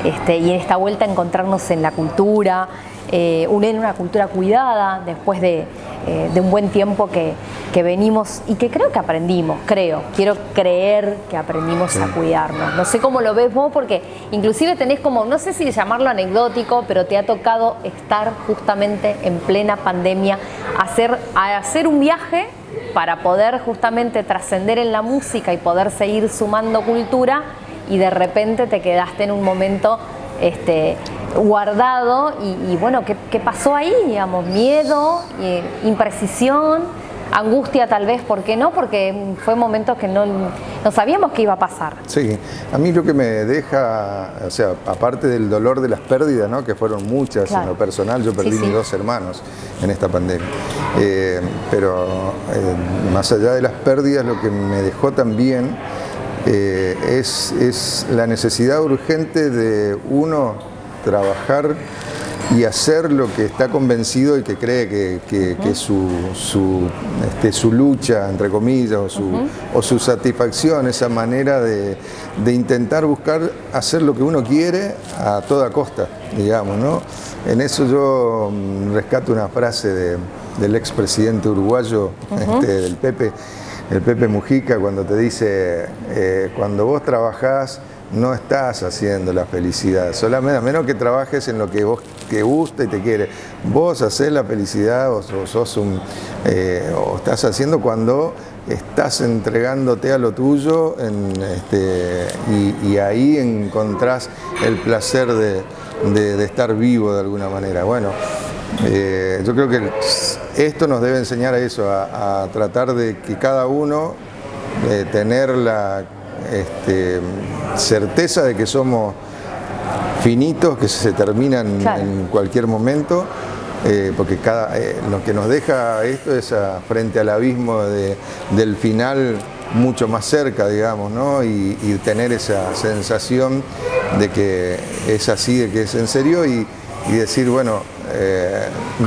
y en esta vuelta a encontrarnos en la cultura, en una cultura cuidada, después de un buen tiempo que venimos y que creo que aprendimos, quiero creer que aprendimos a cuidarnos. No sé cómo lo ves vos, porque inclusive tenés como, no sé si llamarlo anecdótico, pero te ha tocado estar justamente en plena pandemia, a hacer un viaje para poder justamente trascender en la música y poder seguir sumando cultura, y de repente te quedaste en un momento guardado y bueno, ¿qué pasó ahí? Digamos, miedo, imprecisión, angustia tal vez, ¿por qué no? Porque fue momentos que no sabíamos qué iba a pasar. Sí, a mí lo que me deja, o sea, aparte del dolor de las pérdidas, ¿no? Que fueron muchas, Claro. en lo personal, yo perdí mis 2 hermanos en esta pandemia. Pero más allá de las pérdidas, lo que me dejó también es la necesidad urgente de uno trabajar y hacer lo que está convencido y que cree que su lucha, entre comillas, o su satisfacción, esa manera de intentar buscar hacer lo que uno quiere a toda costa, digamos, ¿no? En eso yo rescato una frase del expresidente uruguayo, del Pepe, el Pepe Mujica, cuando te dice, cuando vos trabajás, no estás haciendo la felicidad, solamente a menos que trabajes en lo que vos te gusta y te quiere. Vos hacés la felicidad o estás haciendo cuando estás entregándote a lo tuyo y ahí encontrás el placer de estar vivo de alguna manera. Bueno, yo creo que esto nos debe enseñar a eso, a tratar de que cada uno tener la certeza de que somos finitos que se terminan Claro. en cualquier momento, porque lo que nos deja esto es frente al abismo del final mucho más cerca, digamos, ¿no? Y tener esa sensación de que es así, de que es en serio y decir, bueno,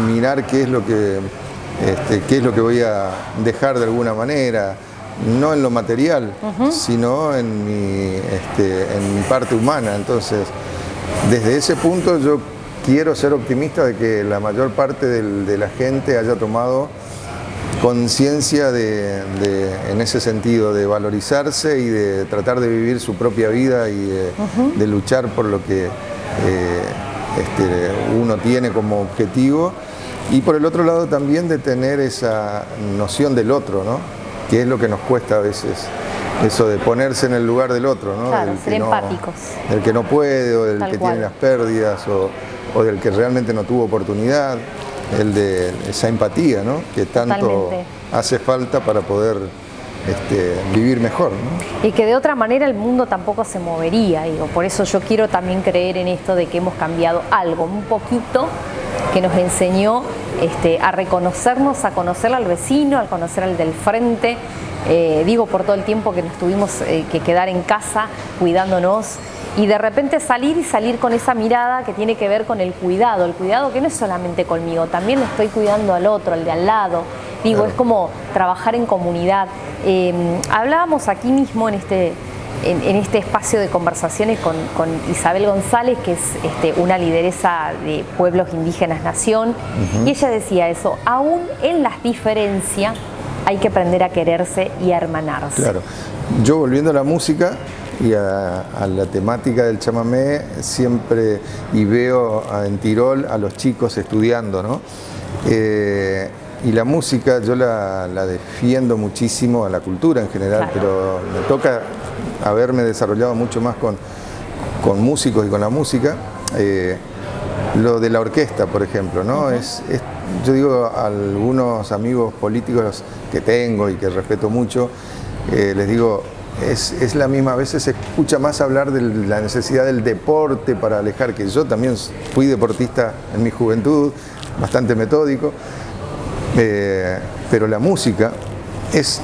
mirar qué es lo que voy a dejar de alguna manera, no en lo material, sino en mi parte humana. Entonces, desde ese punto yo quiero ser optimista de que la mayor parte de la gente haya tomado conciencia en ese sentido, de valorizarse y de tratar de vivir su propia vida y de luchar por lo que uno tiene como objetivo, y por el otro lado también de tener esa noción del otro, ¿no? Que es lo que nos cuesta a veces, eso de ponerse en el lugar del otro, ¿no? Claro, Del ser que empáticos. del que no puede, o del Tal que cual. tiene las pérdidas, o del que realmente no tuvo oportunidad, el de esa empatía, ¿no? Que tanto Totalmente. hace falta para poder vivir mejor, ¿no? Y que de otra manera el mundo tampoco se movería, digo. Por eso yo quiero también creer en esto de que hemos cambiado algo, un poquito, que nos enseñó a reconocernos, a conocer al vecino, a conocer al del frente. Digo, por todo el tiempo que nos tuvimos que quedar en casa cuidándonos, y de repente salir con esa mirada que tiene que ver con el cuidado que no es solamente conmigo, también estoy cuidando al otro, al de al lado. Digo, Claro. Es como trabajar en comunidad. Hablábamos aquí mismo en este espacio de conversaciones con Isabel González, que es una lideresa de Pueblos Indígenas Nación, y ella decía eso, aún en las diferencias hay que aprender a quererse y a hermanarse. Claro. Yo, volviendo a la música y a la temática del chamamé, siempre y veo en Tirol a los chicos estudiando, ¿no? Y la música yo la defiendo muchísimo, a la cultura en general, Claro. pero me toca haberme desarrollado mucho más con músicos y con la música. Lo de la orquesta, por ejemplo, ¿no? Yo digo a algunos amigos políticos que tengo y que respeto mucho, les digo, es la misma, a veces se escucha más hablar de la necesidad del deporte para alejar, que yo también fui deportista en mi juventud, bastante metódico, pero la música es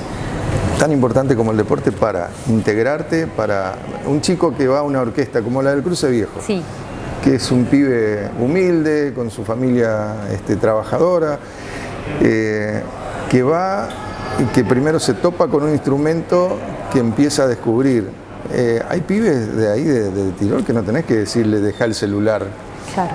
tan importante como el deporte para integrarte, para un chico que va a una orquesta como la del Cruce Viejo. Sí. Que es un pibe humilde, con su familia trabajadora, que va y que primero se topa con un instrumento que empieza a descubrir. Hay pibes de ahí, de Tirol, que no tenés que decirle deja el celular. Claro.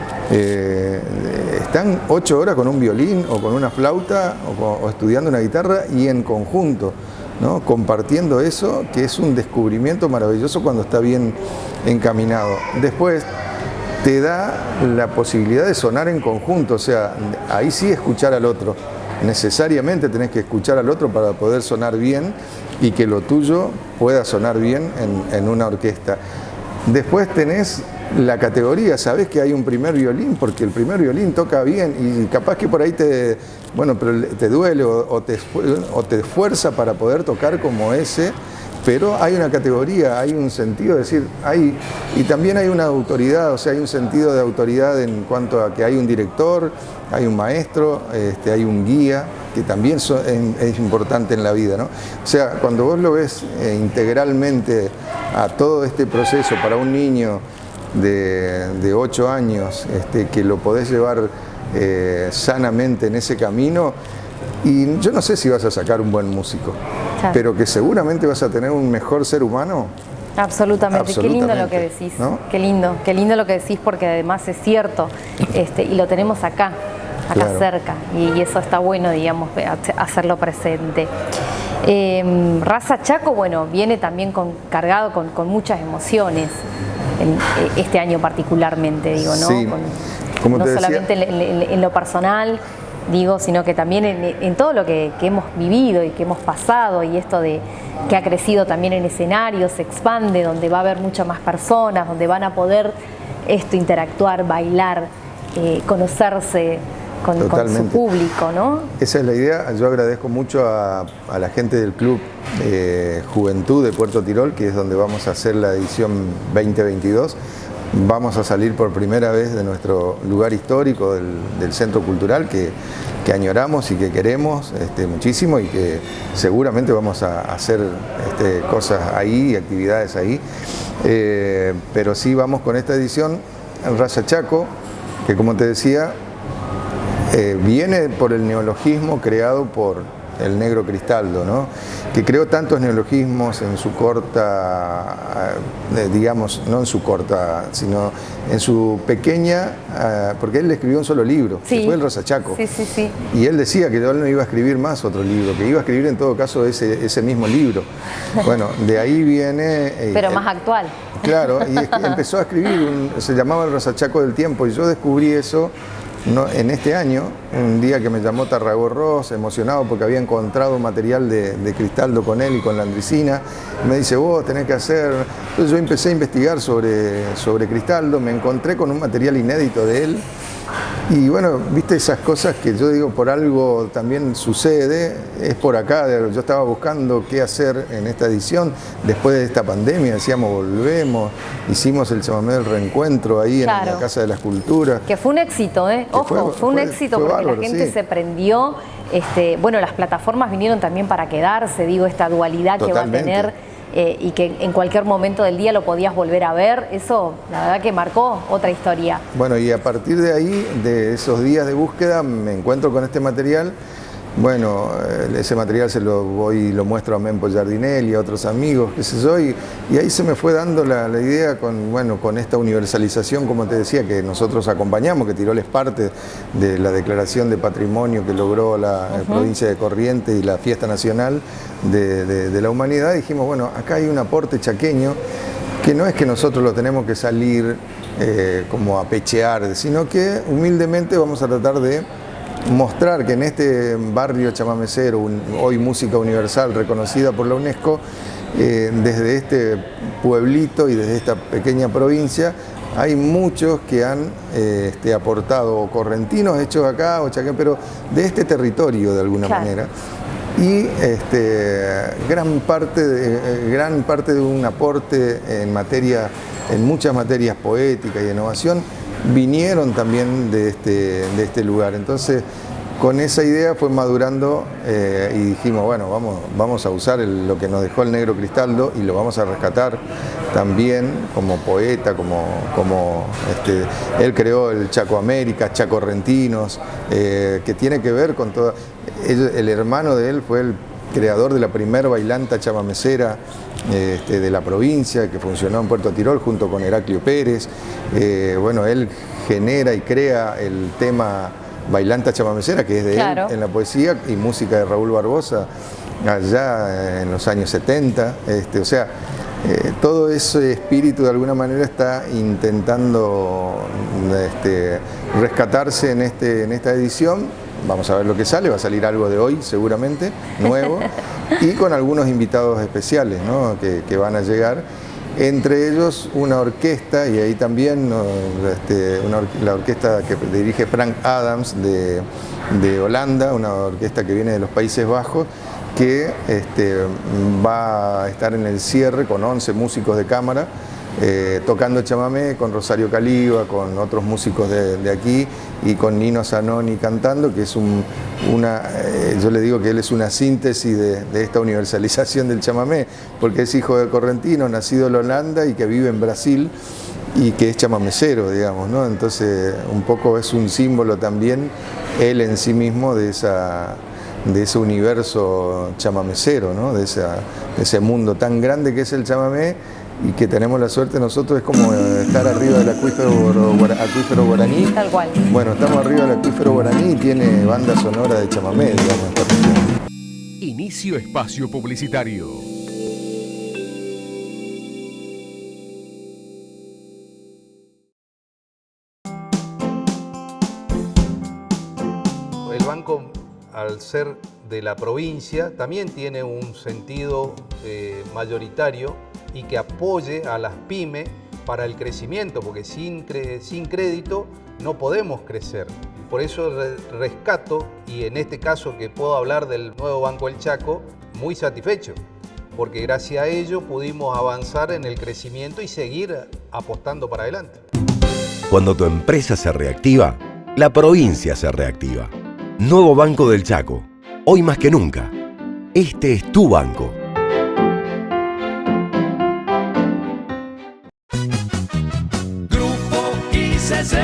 Están 8 horas con un violín o con una flauta o estudiando una guitarra y en conjunto, ¿no? Compartiendo eso, que es un descubrimiento maravilloso cuando está bien encaminado. Después te da la posibilidad de sonar en conjunto, o sea, ahí sí escuchar al otro. Necesariamente tenés que escuchar al otro para poder sonar bien y que lo tuyo pueda sonar bien en una orquesta. Después tenés la categoría, sabés que hay un primer violín, porque el primer violín toca bien y capaz que por ahí te duele o te esfuerza para poder tocar como ese, pero hay una categoría, hay un sentido, es decir, y también hay una autoridad, o sea, hay un sentido de autoridad en cuanto a que hay un director, hay un maestro, hay un guía, que también es importante en la vida, ¿no? O sea, cuando vos lo ves integralmente a todo este proceso para un niño de 8 años, que lo podés llevar sanamente en ese camino, y yo no sé si vas a sacar un buen músico, Claro. pero que seguramente vas a tener un mejor ser humano. Absolutamente. Qué lindo lo que Absolutamente, decís, ¿no? qué lindo lo que decís, porque además es cierto, y lo tenemos acá Claro. cerca, y eso está bueno, digamos, hacerlo presente. Raza Chaco, bueno, viene también cargado con muchas emociones, este año particularmente, digo, ¿no? Sí, como no te decía, solamente en lo personal, digo, sino que también en todo lo que hemos vivido y que hemos pasado, y esto de que ha crecido también en escenarios, se expande, donde va a haber muchas más personas, donde van a poder interactuar, bailar, conocerse con su Totalmente. público, ¿no? Esa es la idea. Yo agradezco mucho a la gente del Club Juventud de Puerto Tirol, que es donde vamos a hacer la edición 2022, vamos a salir por primera vez de nuestro lugar histórico del Centro Cultural que añoramos y que queremos muchísimo y que seguramente vamos a hacer cosas ahí, actividades ahí. Pero sí vamos con esta edición, el Raya Chaco, que como te decía, viene por el neologismo creado por el Negro Cristaldo, ¿no? Que creó tantos neologismos en su corta, digamos, no en su corta, sino en su pequeña, porque él escribió un solo libro, sí, que fue el Raya Chaco. Sí, sí, sí. Y él decía que él no iba a escribir más otro libro, que iba a escribir en todo caso ese mismo libro. Bueno, de ahí viene... Pero más actual. Claro, y es que empezó a escribir, se llamaba el Raya Chaco del Tiempo, y yo descubrí eso en este año, un día que me llamó Tarragorros, emocionado porque había encontrado material de Cristaldo con él y con Landricina. Me dice, vos tenés que hacer... Entonces yo empecé a investigar sobre Cristaldo, me encontré con un material inédito de él. Y bueno, viste esas cosas que yo digo, por algo también sucede, es por acá. Yo estaba buscando qué hacer en esta edición, después de esta pandemia, decíamos volvemos, hicimos el chamamé del reencuentro ahí en la Casa de las Culturas. Que fue un éxito, ¿eh? Ojo, fue un éxito porque bárbaro, la gente se prendió. Bueno, las plataformas vinieron también para quedarse, digo, esta dualidad Totalmente. Que va a tener. Y que en cualquier momento del día lo podías volver a ver, eso la verdad que marcó otra historia. Bueno, y a partir de ahí, de esos días de búsqueda, me encuentro con este material. Bueno, ese material se lo voy y lo muestro a Mempo Giardinelli, a otros amigos, qué sé yo, y ahí se me fue dando la idea con esta universalización, como te decía, que nosotros acompañamos, que Tirol es parte de la declaración de patrimonio que logró la provincia de Corrientes y la Fiesta Nacional de la Humanidad. Dijimos, bueno, acá hay un aporte chaqueño que no es que nosotros lo tenemos que salir como a pechear, sino que humildemente vamos a tratar de mostrar que en este barrio chamamecero, hoy música universal reconocida por la UNESCO, desde este pueblito y desde esta pequeña provincia, hay muchos que han aportado, correntinos hechos acá, o chaqueños, pero de este territorio de alguna manera. Y gran parte de un aporte en muchas materias poéticas y de innovación, vinieron también de este lugar. Entonces, con esa idea fue madurando y dijimos, bueno, vamos a usar lo que nos dejó el Negro Cristaldo y lo vamos a rescatar también como poeta, como él creó el Chaco América, Chaco Rentinos, que tiene que ver con todo. El hermano de él fue el creador de la primera bailanta chamamecera de la provincia, que funcionó en Puerto Tirol junto con Heraclio Pérez. Bueno, él genera y crea el tema bailanta chamamecera, que es de él en la poesía, y música de Raúl Barbosa allá en los años 70. O sea, todo ese espíritu de alguna manera está intentando rescatarse en esta edición. Vamos a ver lo que sale, va a salir algo de hoy seguramente, nuevo, y con algunos invitados especiales, ¿no? que van a llegar, entre ellos una orquesta, y ahí también la orquesta que dirige Frank Adams de Holanda, una orquesta que viene de los Países Bajos, que va a estar en el cierre con 11 músicos de cámara, tocando chamamé con Rosario Caliba, con otros músicos de aquí y con Nino Zanoni cantando, que es yo le digo que él es una síntesis de esta universalización del chamamé, porque es hijo de correntino, nacido en Holanda y que vive en Brasil y que es chamamecero, digamos, ¿no? Entonces un poco es un símbolo también él en sí mismo de ese universo chamamecero, ¿no? de ese mundo tan grande que es el chamamé, y que tenemos la suerte nosotros, es como estar arriba del acuífero guaraní. Tal cual. Bueno, estamos arriba del acuífero guaraní y tiene banda sonora de chamamé, digamos, esta región. Inicio espacio publicitario. El banco, al ser de la provincia, también tiene un sentido mayoritario y que apoye a las pymes para el crecimiento, porque sin crédito no podemos crecer. Por eso rescato, y en este caso que puedo hablar del nuevo Banco del Chaco, muy satisfecho, porque gracias a ello pudimos avanzar en el crecimiento y seguir apostando para adelante. Cuando tu empresa se reactiva, la provincia se reactiva. Nuevo Banco del Chaco. Hoy más que nunca. Este es tu banco. Grupo ICC,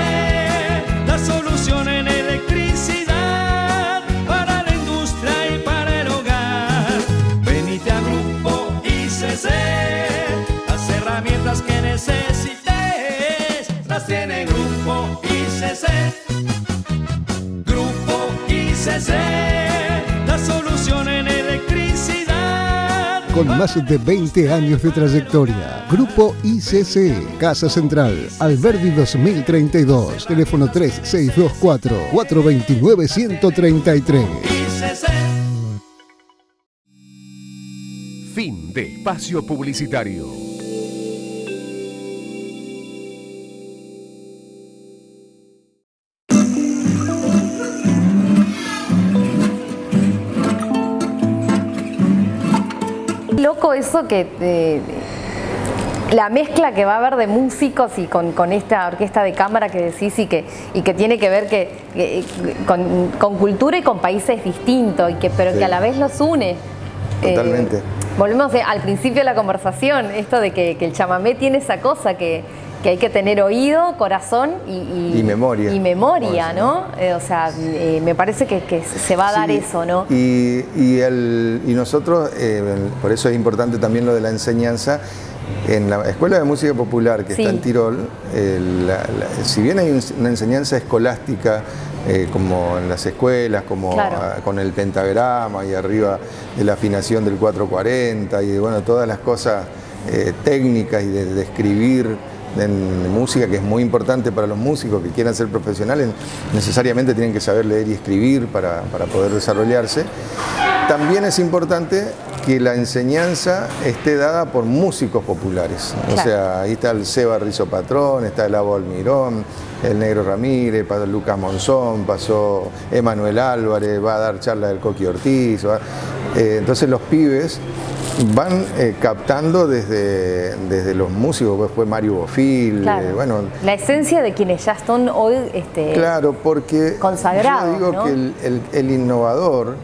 la solución en electricidad para la industria y para el hogar. Venite a Grupo ICC, las herramientas que necesites las tiene Grupo ICC. Grupo ICC, la solución en electricidad. Con más de 20 años de trayectoria, Grupo ICC, Casa Central, Alberdi 2032, teléfono 3624-429-133. ICC. Fin de espacio publicitario. Loco eso que la mezcla que va a haber de músicos y con esta orquesta de cámara que decís y que tiene que ver con cultura y con países distintos pero Sí. que a la vez los une. Totalmente. Volvemos al principio de la conversación, esto de que el chamamé tiene esa cosa que hay que tener oído, corazón y memoria. Y memoria, ¿no? Me parece que se va a dar Sí, eso, ¿no? Y nosotros, por eso es importante también lo de la enseñanza. En la Escuela de Música Popular, que Sí. está en Tirol, si bien hay una enseñanza escolástica, como en las escuelas, como Claro. con el pentagrama y arriba de la afinación del 440 y bueno, todas las cosas técnicas y de escribir en música, que es muy importante para los músicos que quieran ser profesionales, necesariamente tienen que saber leer y escribir para poder desarrollarse. También es importante que la enseñanza esté dada por músicos populares. Claro. O sea, ahí está el Seba Rizo Patrón, está el Abo Almirón, el Negro Ramírez, pasó Lucas Monzón, pasó Emanuel Álvarez, va a dar charla del Coqui Ortiz. Entonces los pibes van captando desde los músicos, pues fue Mario Bofil, Claro. bueno. La esencia de quienes ya están hoy Claro, porque consagrados, yo digo, ¿no? que el innovador,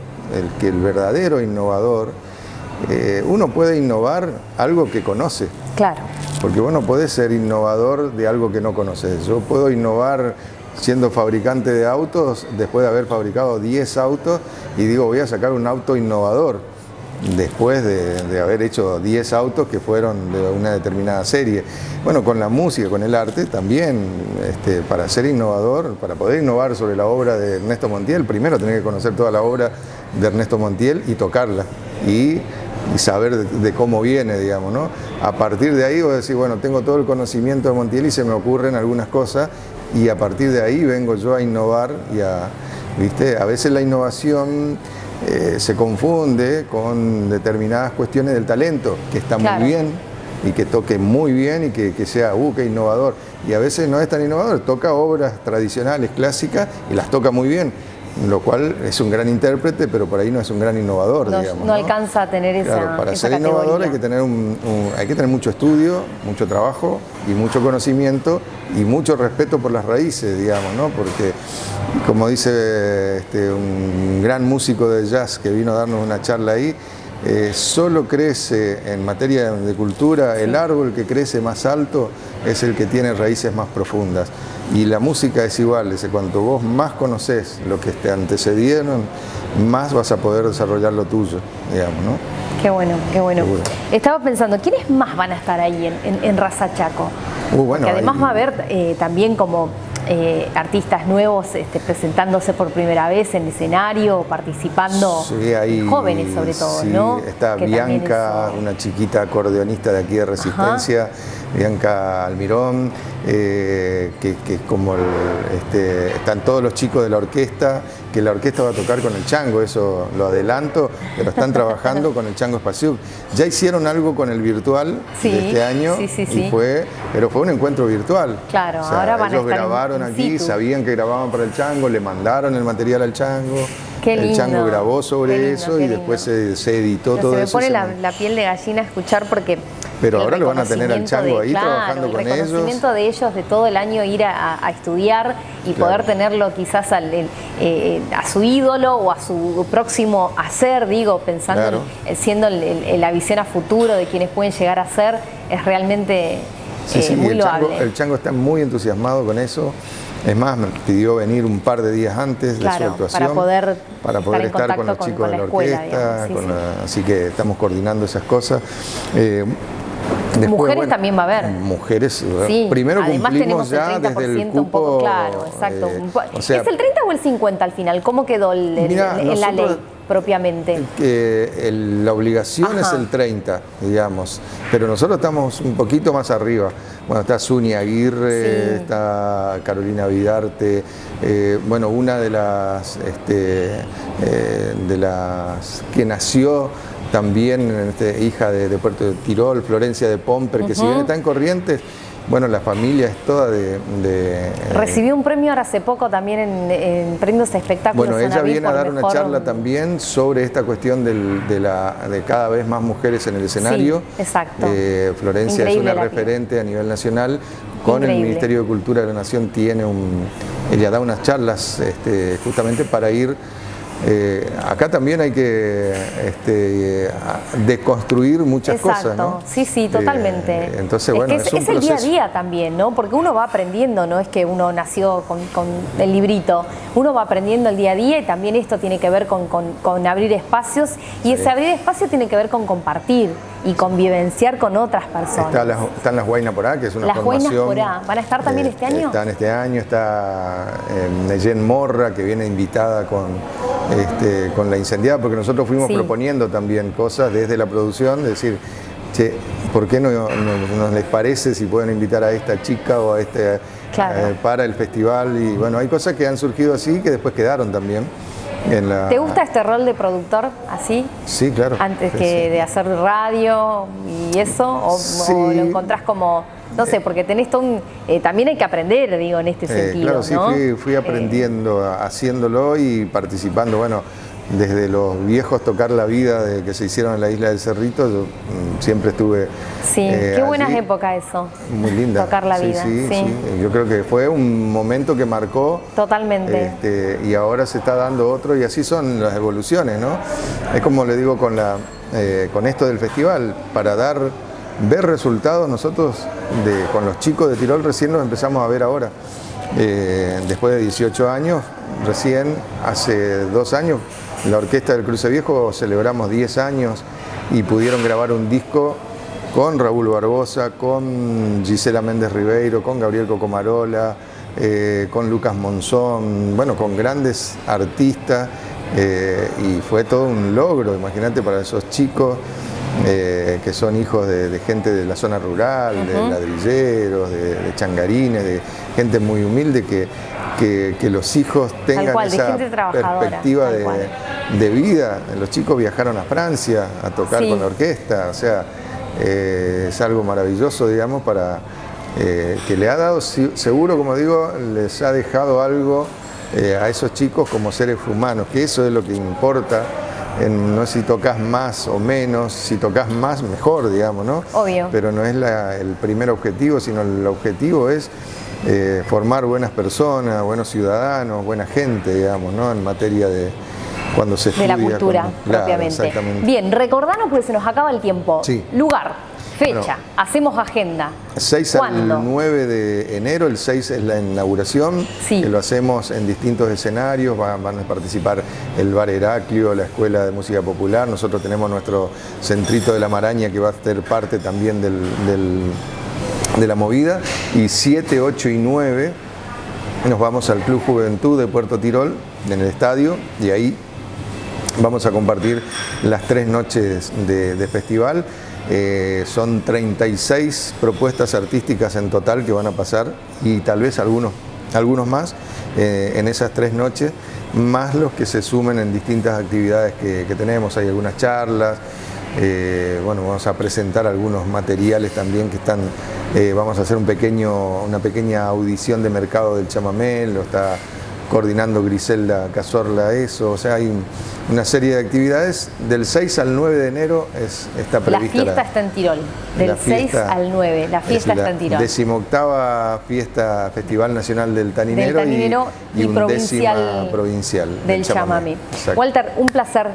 el verdadero innovador, uno puede innovar algo que conoce. Claro. Porque vos no podés ser innovador de algo que no conoces. Yo puedo innovar siendo fabricante de autos después de haber fabricado 10 autos y digo, voy a sacar un auto innovador después de haber hecho 10 autos que fueron de una determinada serie. Bueno, con la música, con el arte también, para ser innovador, para poder innovar sobre la obra de Ernesto Montiel, primero tenés que conocer toda la obra de Ernesto Montiel y tocarla y saber de cómo viene, digamos, ¿no? A partir de ahí vos decís, bueno, tengo todo el conocimiento de Montiel y se me ocurren algunas cosas y a partir de ahí vengo yo a innovar y ¿viste? A veces la innovación se confunde con determinadas cuestiones del talento, que está Claro. muy bien y que toque muy bien y que sea, qué innovador. Y a veces no es tan innovador, toca obras tradicionales, clásicas y las toca muy bien, lo cual es un gran intérprete, pero por ahí no es un gran innovador, digamos. No alcanza a tener esa Claro, para esa ser innovador categoría. hay que tener mucho estudio, mucho trabajo y mucho conocimiento y mucho respeto por las raíces, digamos, ¿no? Porque, como dice un gran músico de jazz que vino a darnos una charla ahí, solo crece en materia de cultura, el árbol que crece más alto es el que tiene raíces más profundas. Y la música es igual, cuanto vos más conocés lo que te antecedieron, más vas a poder desarrollar lo tuyo, digamos, ¿no? Qué bueno, qué bueno. Seguro. Estaba pensando, ¿quiénes más van a estar ahí en Raza Chaco? Bueno, Porque además hay- va a haber también como artistas nuevos presentándose por primera vez en escenario, participando, Sí, hay, jóvenes sobre todo, sí, ¿no? Está Que también Bianca, eso- una chiquita acordeonista de aquí de Resistencia, Bianca Almirón, que es como están todos los chicos de la orquesta, que la orquesta va a tocar con el Chango, eso lo adelanto, pero están trabajando con el Chango Spasiuk. Ya hicieron algo con el virtual Sí, de este año, sí. pero fue un encuentro virtual. Claro, ahora van a ellos estar grabaron in aquí, situ. sabían que grababan para el Chango, le mandaron el material al Chango. Qué El lindo, Chango grabó sobre qué lindo, eso qué y después lindo. se editó No, todo se me eso. pone y la piel de gallina escuchar porque Pero el ahora lo van a tener al chango ahí trabajando con ellos. El reconocimiento de ellos de todo el año ir a estudiar y poder tenerlo quizás a su ídolo o a su próximo hacer, digo, pensando siendo la visión a futuro de quienes pueden llegar a ser, es realmente muy loable. El chango está muy entusiasmado con eso. Es más, me pidió venir un par de días antes de su actuación para poder estar con los chicos de la orquesta, así que estamos coordinando esas cosas. Después, mujeres también va a haber. Mujeres, primero además cumplimos ya desde el cupo. Un poco claro, exacto. O sea, ¿es el 30 o el 50 al final? ¿Cómo quedó en la ley propiamente? La obligación es el 30, digamos, pero nosotros estamos un poquito más arriba. Bueno, está Zuni Aguirre, está Carolina Vidarte, bueno, una de las que nació también hija de Puerto Tirol, Florencia de Pomper, que si bien está en Corrientes, bueno, la familia es toda Recibió un premio ahora hace poco también en premios a espectáculos. Bueno, ella viene a dar una charla también sobre esta cuestión de cada vez más mujeres en el escenario. Sí, exacto. Florencia es una referente a nivel nacional. Con el Ministerio de Cultura de la Nación ella da unas charlas justamente para ir. Acá también hay que deconstruir muchas cosas, ¿no? Sí, totalmente. Entonces, bueno, es el día a día también, ¿no? Porque uno va aprendiendo, no es que uno nació con el librito, uno va aprendiendo el día a día y también esto tiene que ver con abrir espacios y ese abrir espacio tiene que ver con compartir y convivenciar con otras personas. Están las Huayna Porá, que es una formación. Las Huayna Porá, ¿van a estar también este año? Están este año, está Neyen Morra, que viene invitada con La Incendiada, porque nosotros fuimos proponiendo también cosas desde la producción, de decir, che, ¿por qué no les parece si pueden invitar a esta chica o a para el festival? Y bueno, hay cosas que han surgido así que después quedaron también. ¿Te gusta este rol de productor así? Sí, claro. Antes de hacer radio y eso, o lo encontrás como, no sé, porque tenés todo también hay que aprender, digo, en este sentido, claro, sí, ¿no? fui aprendiendo, haciéndolo y participando, bueno, desde los viejos Tocar la Vida que se hicieron en la Isla del Cerrito, yo siempre estuve qué buenas épocas eso. Muy linda. Tocar la Vida. Sí. Yo creo que fue un momento que marcó. Totalmente. Y ahora se está dando otro y así son las evoluciones, ¿no? Es como le digo con esto del festival, para ver resultados nosotros con los chicos de Tirol recién los empezamos a ver ahora. Después de 18 años, recién hace 2 años, la Orquesta del Cruce Viejo celebramos 10 años y pudieron grabar un disco con Raúl Barbosa, con Gisela Méndez Ribeiro, con Gabriel Cocomarola, con Lucas Monzón, bueno, con grandes artistas y fue todo un logro, imagínate, para esos chicos que son hijos de gente de la zona rural, de ladrilleros, de changarines, de gente muy humilde, que los hijos tengan esa perspectiva de vida. Los chicos viajaron a Francia a tocar con la orquesta, o sea, es algo maravilloso, digamos, para que le ha dado, seguro, como digo, les ha dejado algo a esos chicos como seres humanos, que eso es lo que importa. No es si tocas más o menos, si tocas más, mejor, digamos, ¿no? Obvio. Pero no es el primer objetivo, sino el objetivo es formar buenas personas, buenos ciudadanos, buena gente, digamos, ¿no? En materia de cuando se estudia. De la cultura, propiamente. Claro, exactamente. Bien, recordanos porque se nos acaba el tiempo. Sí. Lugar. Fecha, hacemos agenda. 6 al 9 de enero, el 6 es la inauguración, que lo hacemos en distintos escenarios, van a participar el Bar Heraclio, la Escuela de Música Popular, nosotros tenemos nuestro Centrito de la Maraña que va a ser parte también de la movida, y 7, 8 y 9 nos vamos al Club Juventud de Puerto Tirol, en el estadio, y ahí vamos a compartir las 3 noches de festival. Son 36 propuestas artísticas en total que van a pasar y tal vez algunos más en esas 3 noches, más los que se sumen en distintas actividades que tenemos. Hay algunas charlas, bueno, vamos a presentar algunos materiales también que están, vamos a hacer una pequeña audición de mercado del chamamé, lo está coordinando Griselda Cazorla eso, o sea, hay una serie de actividades. Del 6 al 9 de enero está prevista. La fiesta está en Tirol, del 6 al 9, la fiesta está en Tirol. 18ª fiesta Festival Nacional del Taninero, y undécima provincial del chamamé. Walter, un placer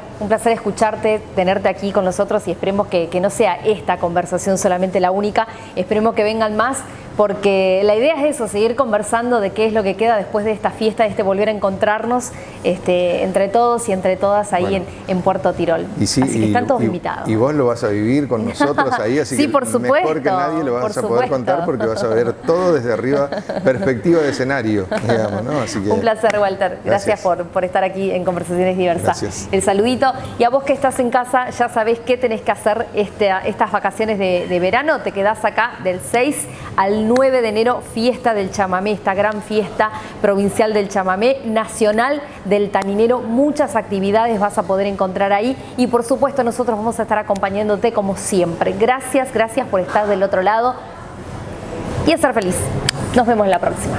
escucharte, tenerte aquí con nosotros, y esperemos que no sea esta conversación solamente la única, esperemos que vengan más, porque la idea es eso, seguir conversando de qué es lo que queda después de esta fiesta, de volver a encontrarnos entre todos y entre todas ahí en Puerto Tirol. Así que están todos invitados. Y vos lo vas a vivir con nosotros ahí, así sí, que por supuesto, mejor que nadie lo vas a poder contar, porque vas a ver todo desde arriba, perspectiva de escenario, digamos, ¿no? Así que, un placer, Walter. Gracias por estar aquí en Conversaciones Diversas. Gracias. El saludito. Y a vos que estás en casa, ya sabés qué tenés que hacer estas vacaciones de verano. Te quedás acá del 6 al 9 de enero, fiesta del chamamé, esta gran fiesta provincial del chamamé, nacional del taninero. Muchas actividades vas a poder encontrar ahí, y por supuesto nosotros vamos a estar acompañándote como siempre. Gracias por estar del otro lado y a ser feliz. Nos vemos en la próxima.